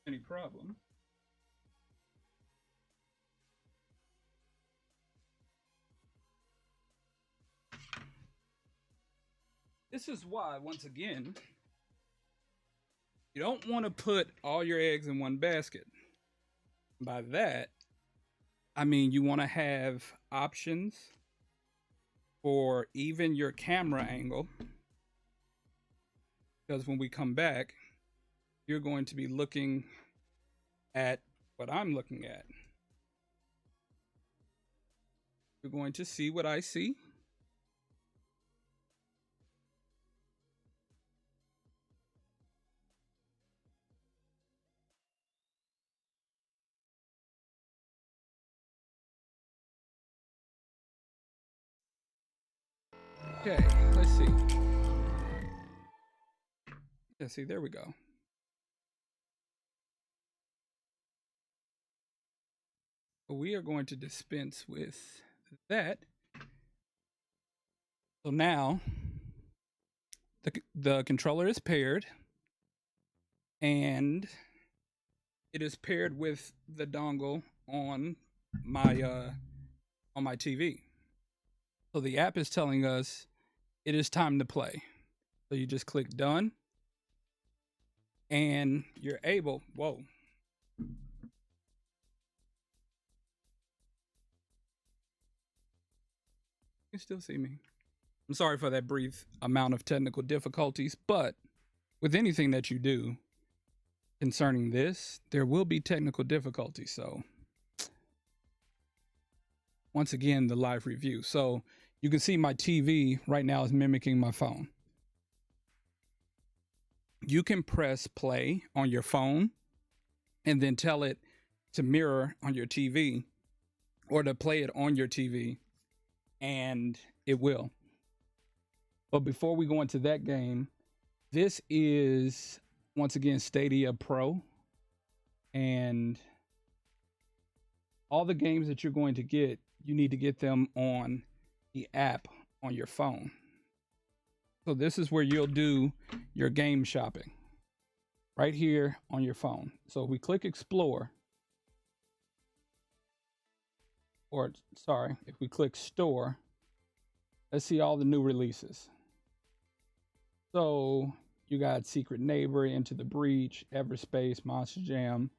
Any problem? This is why, once again, you don't want to put all your eggs in one basket. By that, I mean you want to have options for even your camera angle. Because when we come back, you're going to be looking at what I'm looking at. You're going to see what I see. Okay, let's see. Let's see, there we go. We are going to dispense with that. So now the controller is paired, and it is paired with the dongle on my TV. So the app is telling us it is time to play. So you just click done, and you're able. Whoa. You can still see me. I'm sorry for that brief amount of technical difficulties, but with anything that you do concerning this, there will be technical difficulties. So once again, the live review. So you can see my TV right now is mimicking my phone. You can press play on your phone and then tell it to mirror on your TV or to play it on your TV, and it will. But before we go into that game, this is once again Stadia Pro, and all the games that you're going to get, you need to get them on the app on your phone. So this is where you'll do your game shopping, right here on your phone. So if we click explore, or sorry, if we click store, let's see all the new releases. So you got Secret Neighbor, Into the Breach, Everspace, Monster Jam,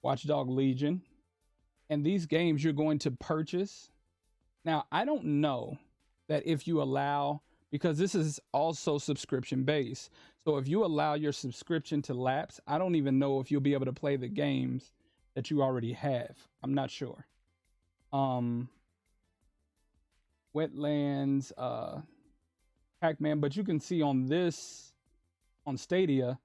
Watchdog Legion. And these games you're going to purchase. Now, I don't know that if you allow, because this is also subscription based. So if you allow your subscription to lapse, I don't even know if you'll be able to play the games that you already have. I'm not sure. Wetlands, Pac-Man, but you can see on Stadia,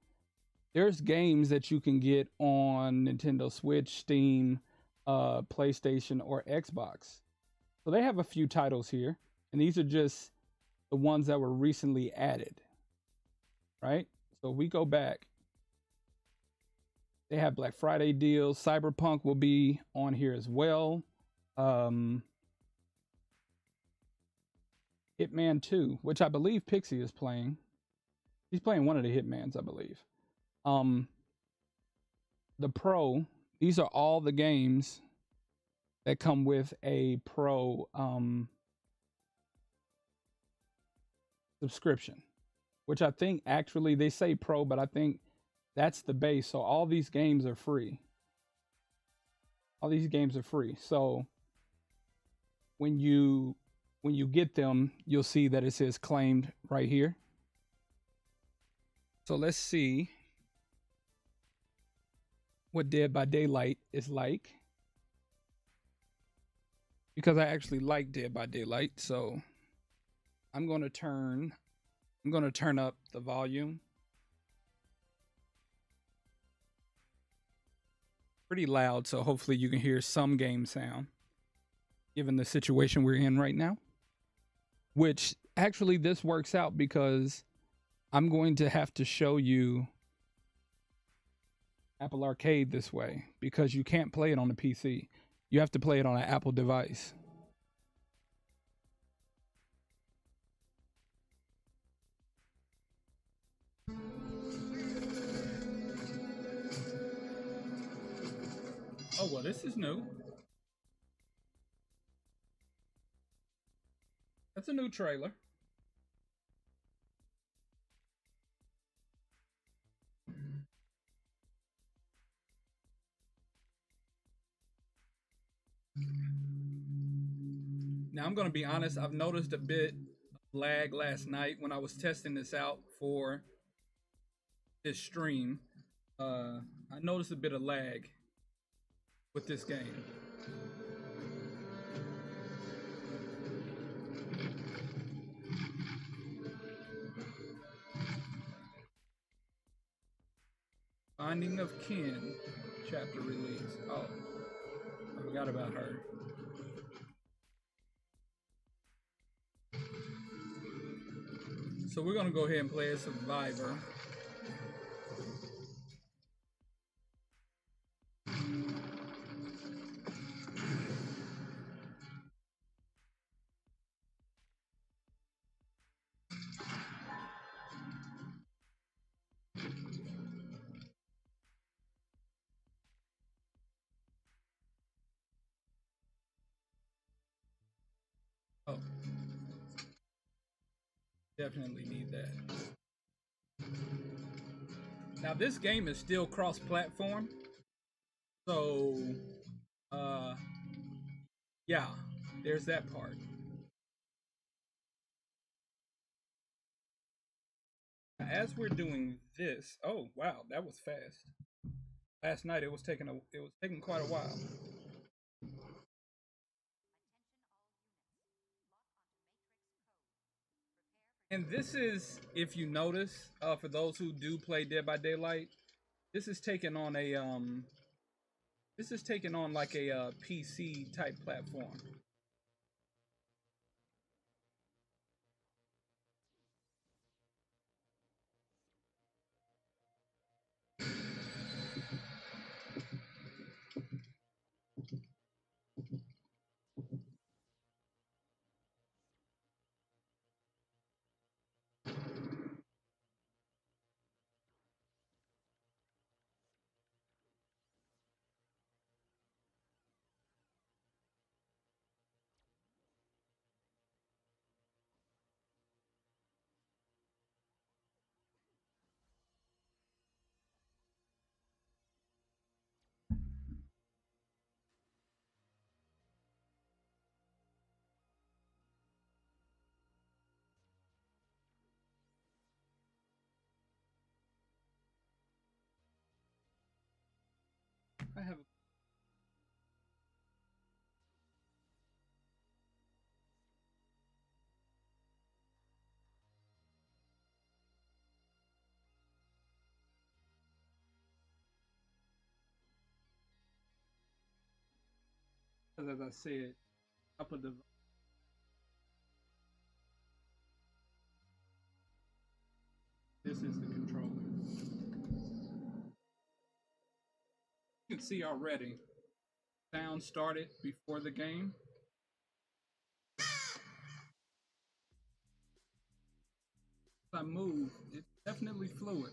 there's games that you can get on Nintendo Switch, Steam, PlayStation, or Xbox. So they have a few titles here, and these are just the ones that were recently added, right? So we go back. They have Black Friday deals. Cyberpunk will be on here as well. Hitman 2, which I believe Pixie is playing. He's playing one of the Hitmans, I believe. The Pro, these are all the games that come with a Pro subscription, which I think actually they say Pro, but I think that's the base. So all these games are free. All these games are free. So when you get them, you'll see that it says claimed right here. So let's see what Dead by Daylight is like, because I actually like Dead by Daylight. So I'm going to turn up the volume. Pretty loud, so hopefully you can hear some game sound, given the situation we're in right now. Which actually this works out because I'm going to have to show you Apple Arcade this way, because you can't play it on a PC. You have to play it on an Apple device. Oh, well, this is new. That's a new trailer. Now, I'm going to be honest, I've noticed a bit of lag last night when I was testing this out for this stream. I noticed a bit of lag with this game. Finding of Kin chapter release. Oh, I forgot about her. So we're gonna go ahead and play a survivor. Oh, definitely need that. Now this game is still cross-platform, so yeah, there's that part. As we're doing this, oh wow, that was fast. Last night it was taking quite a while. And this is, if you notice, for those who do play Dead by Daylight, this is taking on a like a PC type platform. I have as I said, up of the this is the controller. You can see already, sound started before the game. As I move, it's definitely fluid.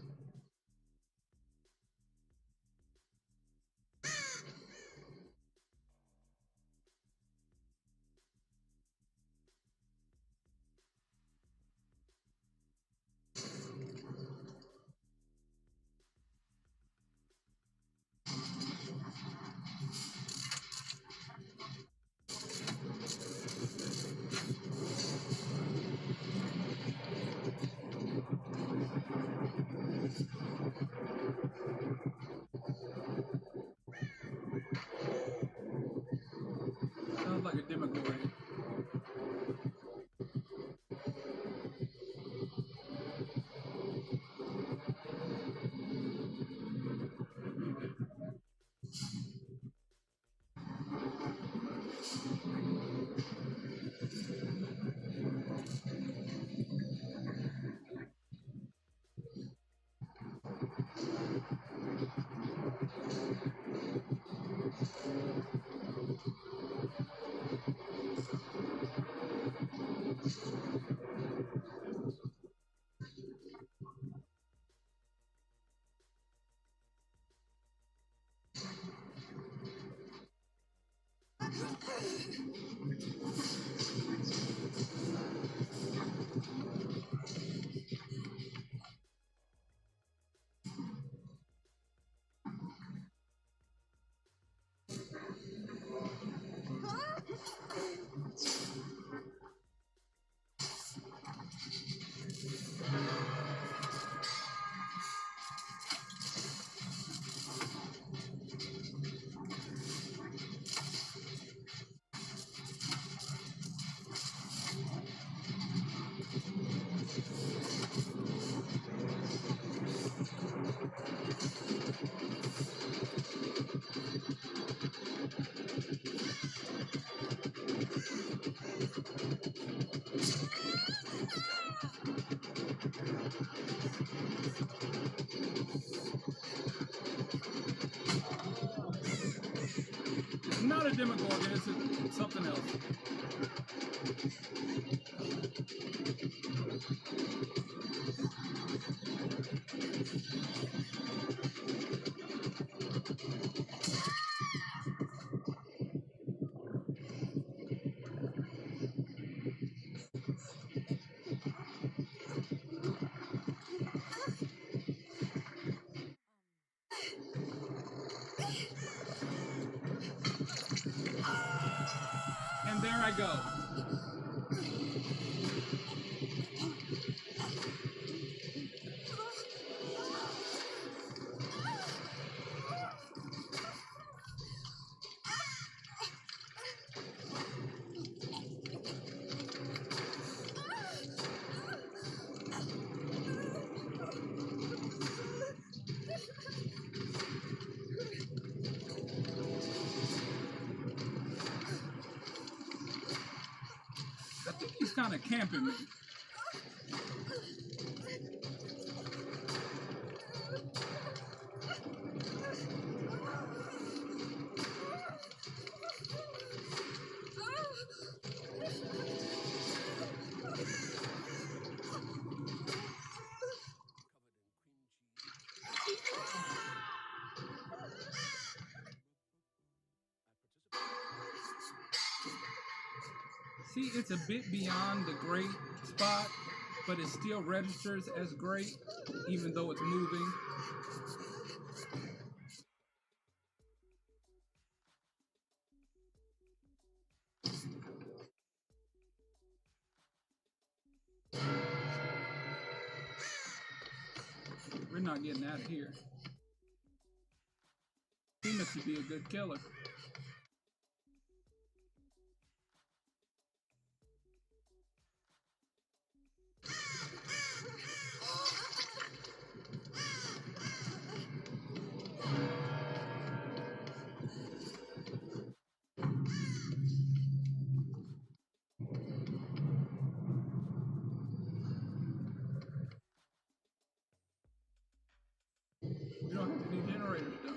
not a Demogorgon, it's something else. And there I go. I think he's kind of camping me. See, it's a bit beyond the great spot, but it still registers as great, even though it's moving. We're not getting out of here. He must be a good killer. We don't have any generators done.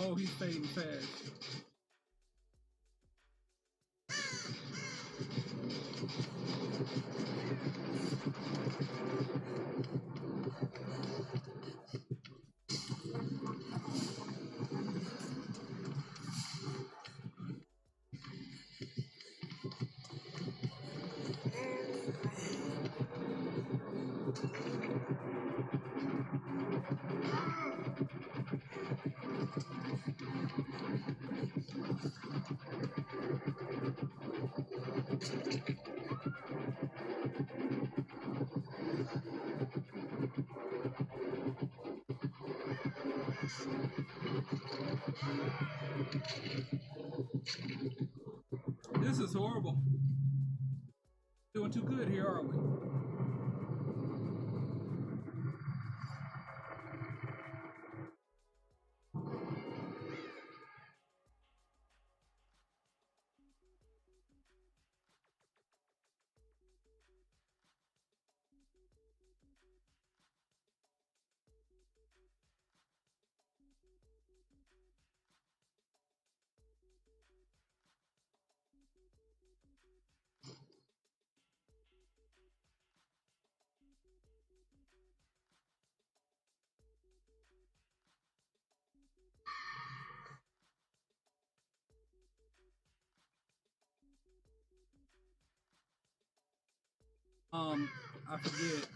Oh, he's fading fast. This is horrible. Doing too good here, are we? I forget.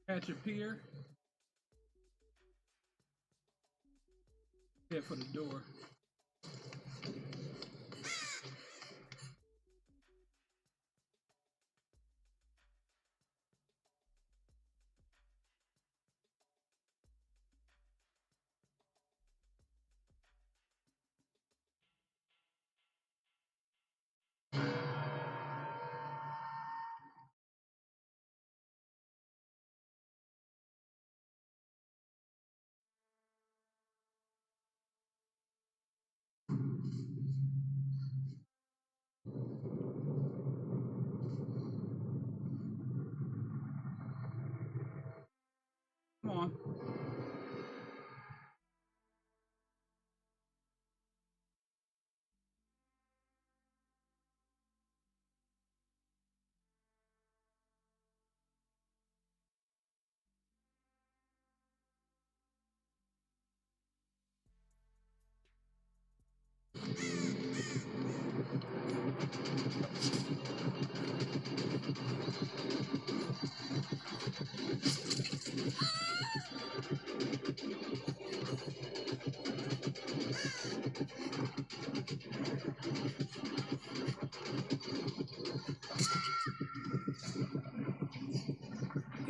Catch a pier. Head for the door. Come on.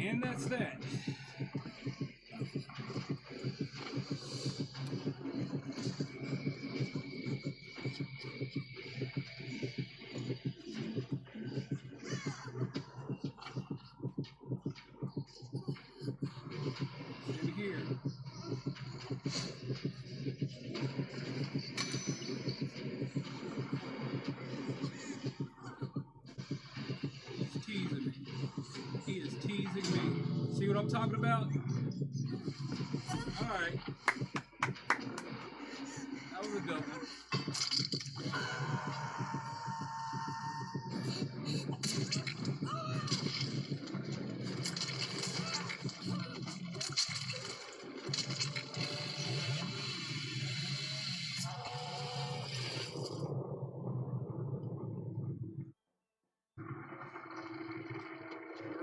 And that's that. In here. He's teasing me. He is teasing me. See what I'm talking about? All right. That was a good one.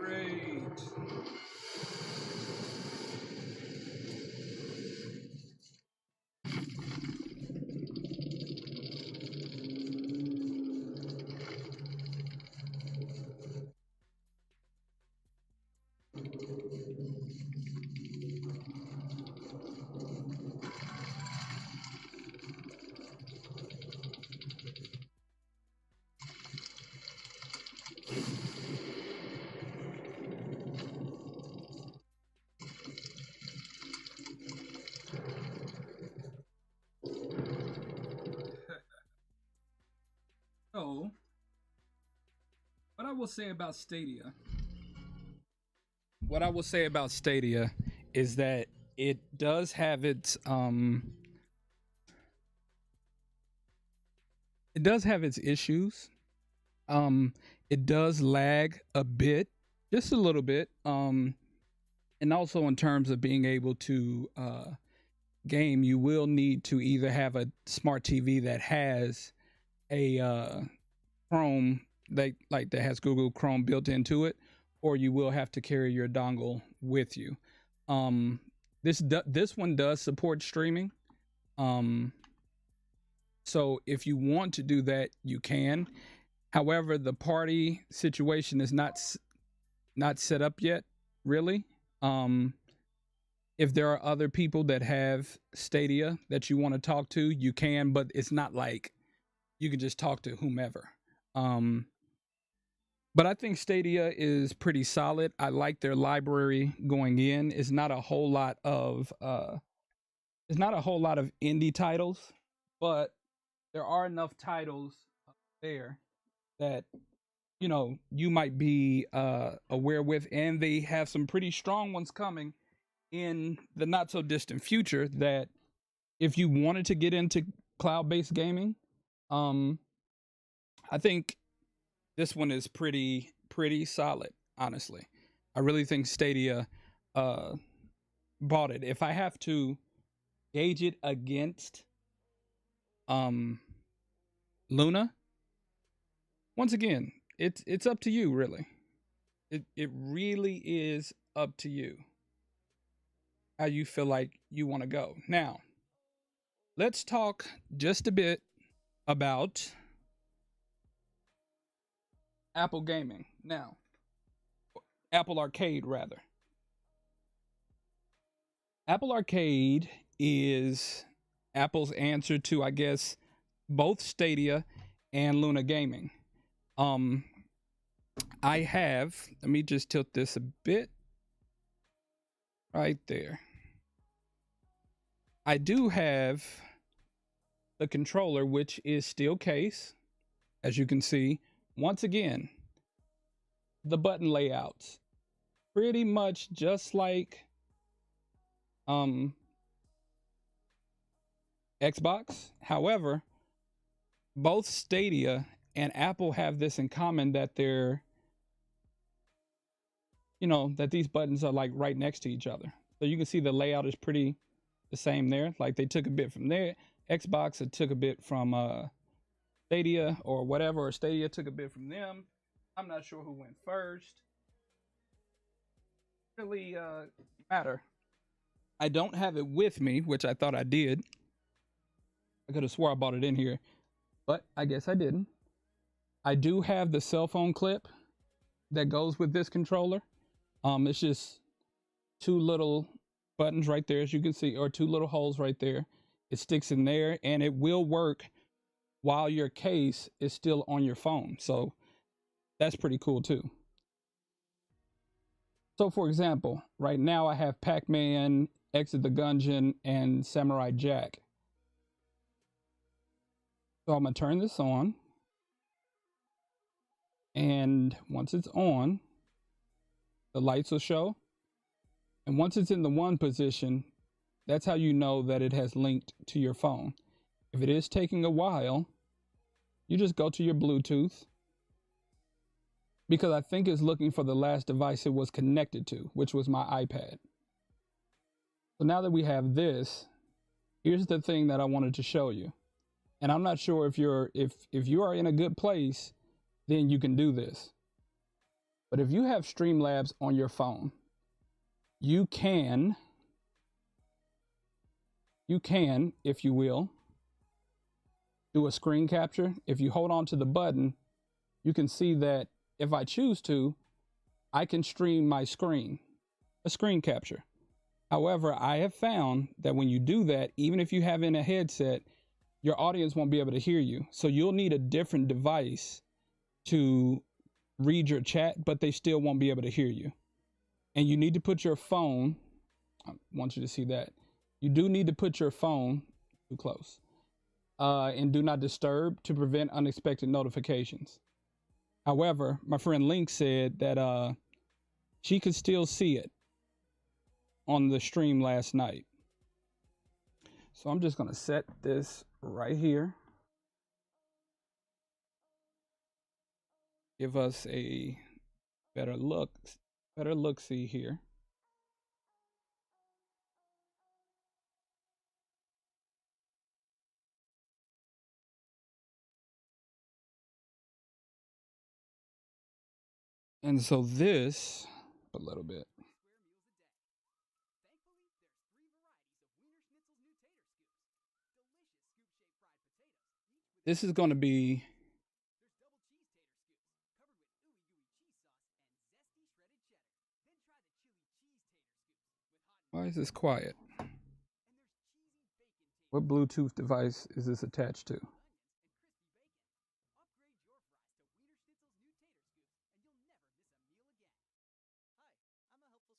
Great. So, what I will say about Stadia, is that it does have its issues. It does lag a bit, just a little bit. And also in terms of being able to game, you will need to either have a smart TV that has a Chrome that has Google Chrome built into it, or you will have to carry your dongle with you. This one does support streaming. So if you want to do that, you can. However, the party situation is not set up yet, really. If there are other people that have Stadia that you want to talk to, you can, but it's not like you can just talk to whomever. But I think Stadia is pretty solid. I like their library going in. It's not a whole lot of indie titles, but there are enough titles there that you might be aware with, and they have some pretty strong ones coming in the not so distant future. That if you wanted to get into cloud-based gaming, I think this one is pretty solid. Honestly, I really think Stadia bought it. If I have to gauge it against Luna, once again, it's up to you, really. It really is up to you how you feel like you want to go. Now, let's talk just a bit about Apple Gaming. Now, Apple Arcade, rather. Apple Arcade is Apple's answer to, I guess, both Stadia and Luna Gaming. I have, let me just tilt this a bit. Right there. I do have the controller, which is steel case, as you can see. Once again, the button layouts pretty much just like Xbox. However, both Stadia and Apple have this in common, that they're, that these buttons are like right next to each other. So you can see the layout is pretty the same there. Like they took a bit from there. Xbox, it took a bit from Stadia or whatever, or Stadia took a bit from them. I'm not sure who went first. Really matter. I don't have it with me, which I thought I did. I could have swore I bought it in here, but I guess I didn't. I do have the cell phone clip that goes with this controller. It's just two little buttons right there, as you can see, or two little holes right there. It sticks in there, and it will work while your case is still on your phone. So that's pretty cool too. So for example, right now I have Pac-Man, Exit the Gungeon, and Samurai Jack. So I'm gonna turn this on. And once it's on, the lights will show. And once it's in the one position, that's how you know that it has linked to your phone. If it is taking a while, you just go to your Bluetooth, because I think it's looking for the last device it was connected to, which was my iPad. So now that we have this, here's the thing that I wanted to show you. And I'm not sure if you are in a good place, then you can do this. But if you have Streamlabs on your phone, you can, if you will, do a screen capture. If you hold on to the button, you can see that if I choose to, I can stream my screen, a screen capture. However, I have found that when you do that, even if you have in a headset, your audience won't be able to hear you. So you'll need a different device to read your chat, but they still won't be able to hear you. And you need to put your phone, I want you to see that. You do need to put your phone, too close, in Do Not Disturb to prevent unexpected notifications. However, my friend Link said that she could still see it on the stream last night. So I'm just gonna set this right here. Give us a better look-see here. And so this, a little bit. This is going to be Why is this quiet? What Bluetooth device is this attached to?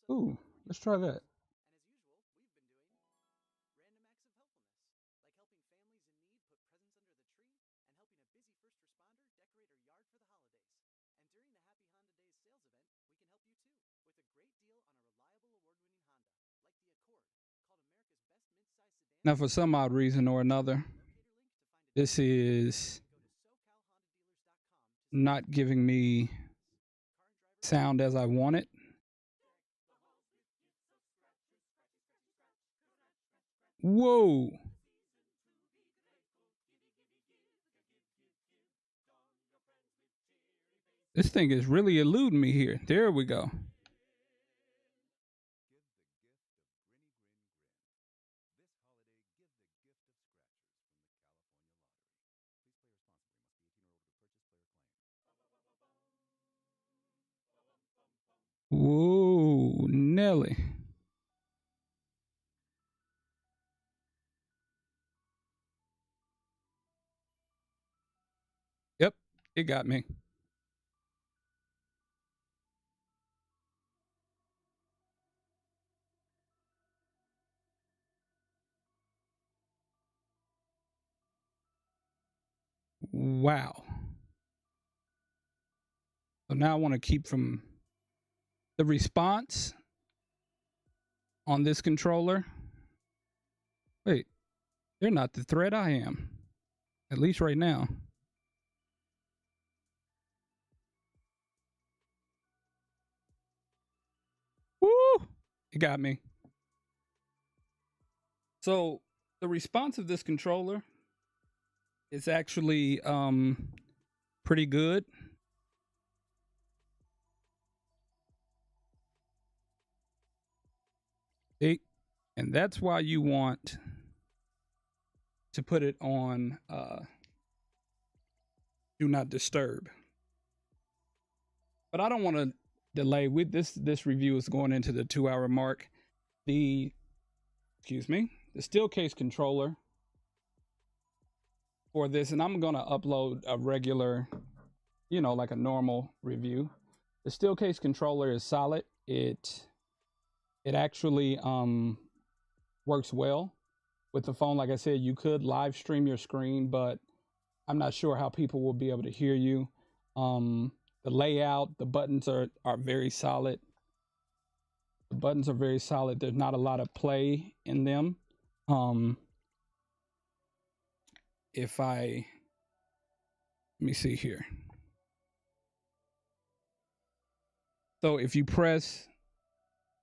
Ooh, let's try that. Now, for some odd reason or another, this is not giving me sound as I want it. Whoa. This thing is really eluding me here. There we go. Whoa, Nelly. Yep, it got me. Wow. So now I want to keep from the response on this controller. Wait, they're not the threat I am, at least right now. Woo! It got me. So the response of this controller is actually pretty good. And that's why you want to put it on do not disturb. But I don't want to delay with this review is going into the 2-hour mark. The steel case controller for this, and I'm gonna upload a regular, like a normal review. The steel case controller is solid. It actually works well with the phone. Like I said, you could live stream your screen, but I'm not sure how people will be able to hear you. The layout, the buttons are very solid. The buttons are very solid. There's not a lot of play in them. Let me see here. So if you press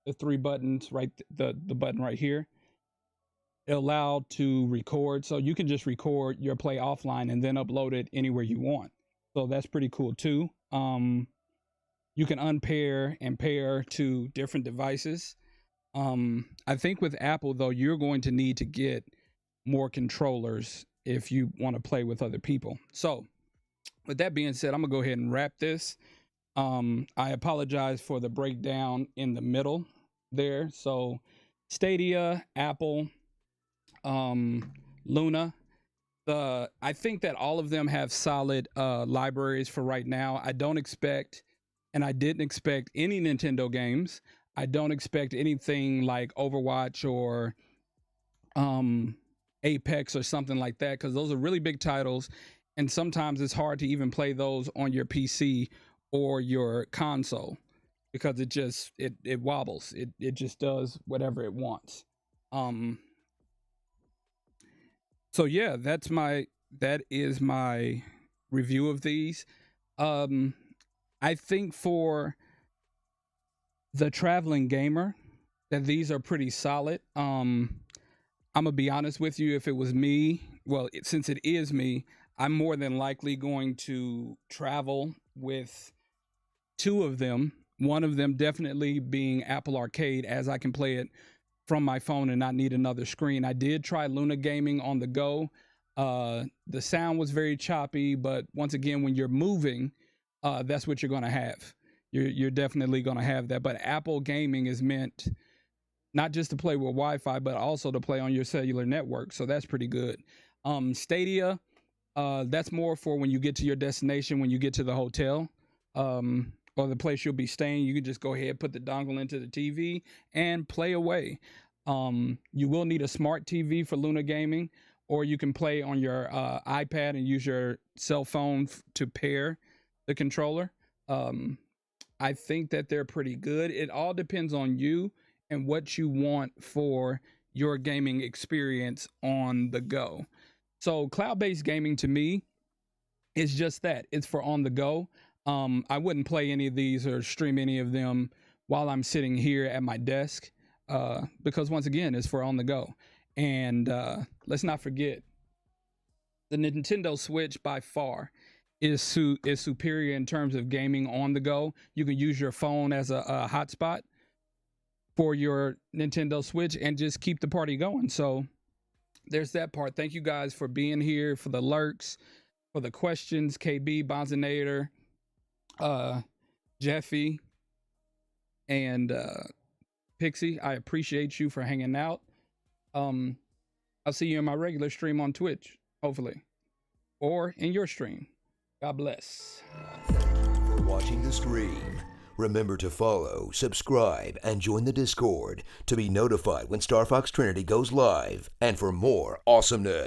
the 3 buttons, right, the button right here, it allowed to record. So you can just record your play offline and then upload it anywhere you want. So that's pretty cool too. You can unpair and pair to different devices. I think with Apple though, you're going to need to get more controllers if you want to play with other people. So with that being said, I'm gonna go ahead and wrap this. I apologize for the breakdown in the middle there. So Stadia, Apple, Luna. I think that all of them have solid libraries for right now. I don't expect, and I didn't expect any Nintendo games. I don't expect anything like Overwatch or Apex or something like that, because those are really big titles, and sometimes it's hard to even play those on your PC or your console because it just it wobbles. It just does whatever it wants. So yeah, that is my review of these. I think for the traveling gamer that these are pretty solid. I'm gonna be honest with you, if it was me, since it is me, I'm more than likely going to travel with 2 of them. One of them definitely being Apple Arcade, as I can play it from my phone and not need another screen. I did try Luna Gaming on the go. The sound was very choppy, but once again, when you're moving, that's what you're gonna have. You're definitely gonna have that. But Apple Gaming is meant not just to play with Wi-Fi, but also to play on your cellular network. So that's pretty good. Stadia, that's more for when you get to your destination, when you get to the hotel, or the place you'll be staying. You can just go ahead, put the dongle into the TV and play away. You will need a smart TV for Luna Gaming, or you can play on your iPad and use your cell phone to pair the controller. I think that they're pretty good. It all depends on you and what you want for your gaming experience on the go. So cloud-based gaming to me is just that. It's for on the go. I wouldn't play any of these or stream any of them while I'm sitting here at my desk, because once again, it's for on the go. And let's not forget, the Nintendo Switch by far is superior in terms of gaming on the go. You can use your phone as a hotspot for your Nintendo Switch and just keep the party going. So there's that part. Thank you guys for being here, for the lurks, for the questions. KB, Bonzinator, Jeffy, and Pixie, I appreciate you for hanging out. I'll see you in my regular stream on Twitch, hopefully, or in your stream. God bless. Thank you for watching the stream. Remember to follow, subscribe, and join the Discord to be notified when Star Fox Trinity goes live and for more awesomeness.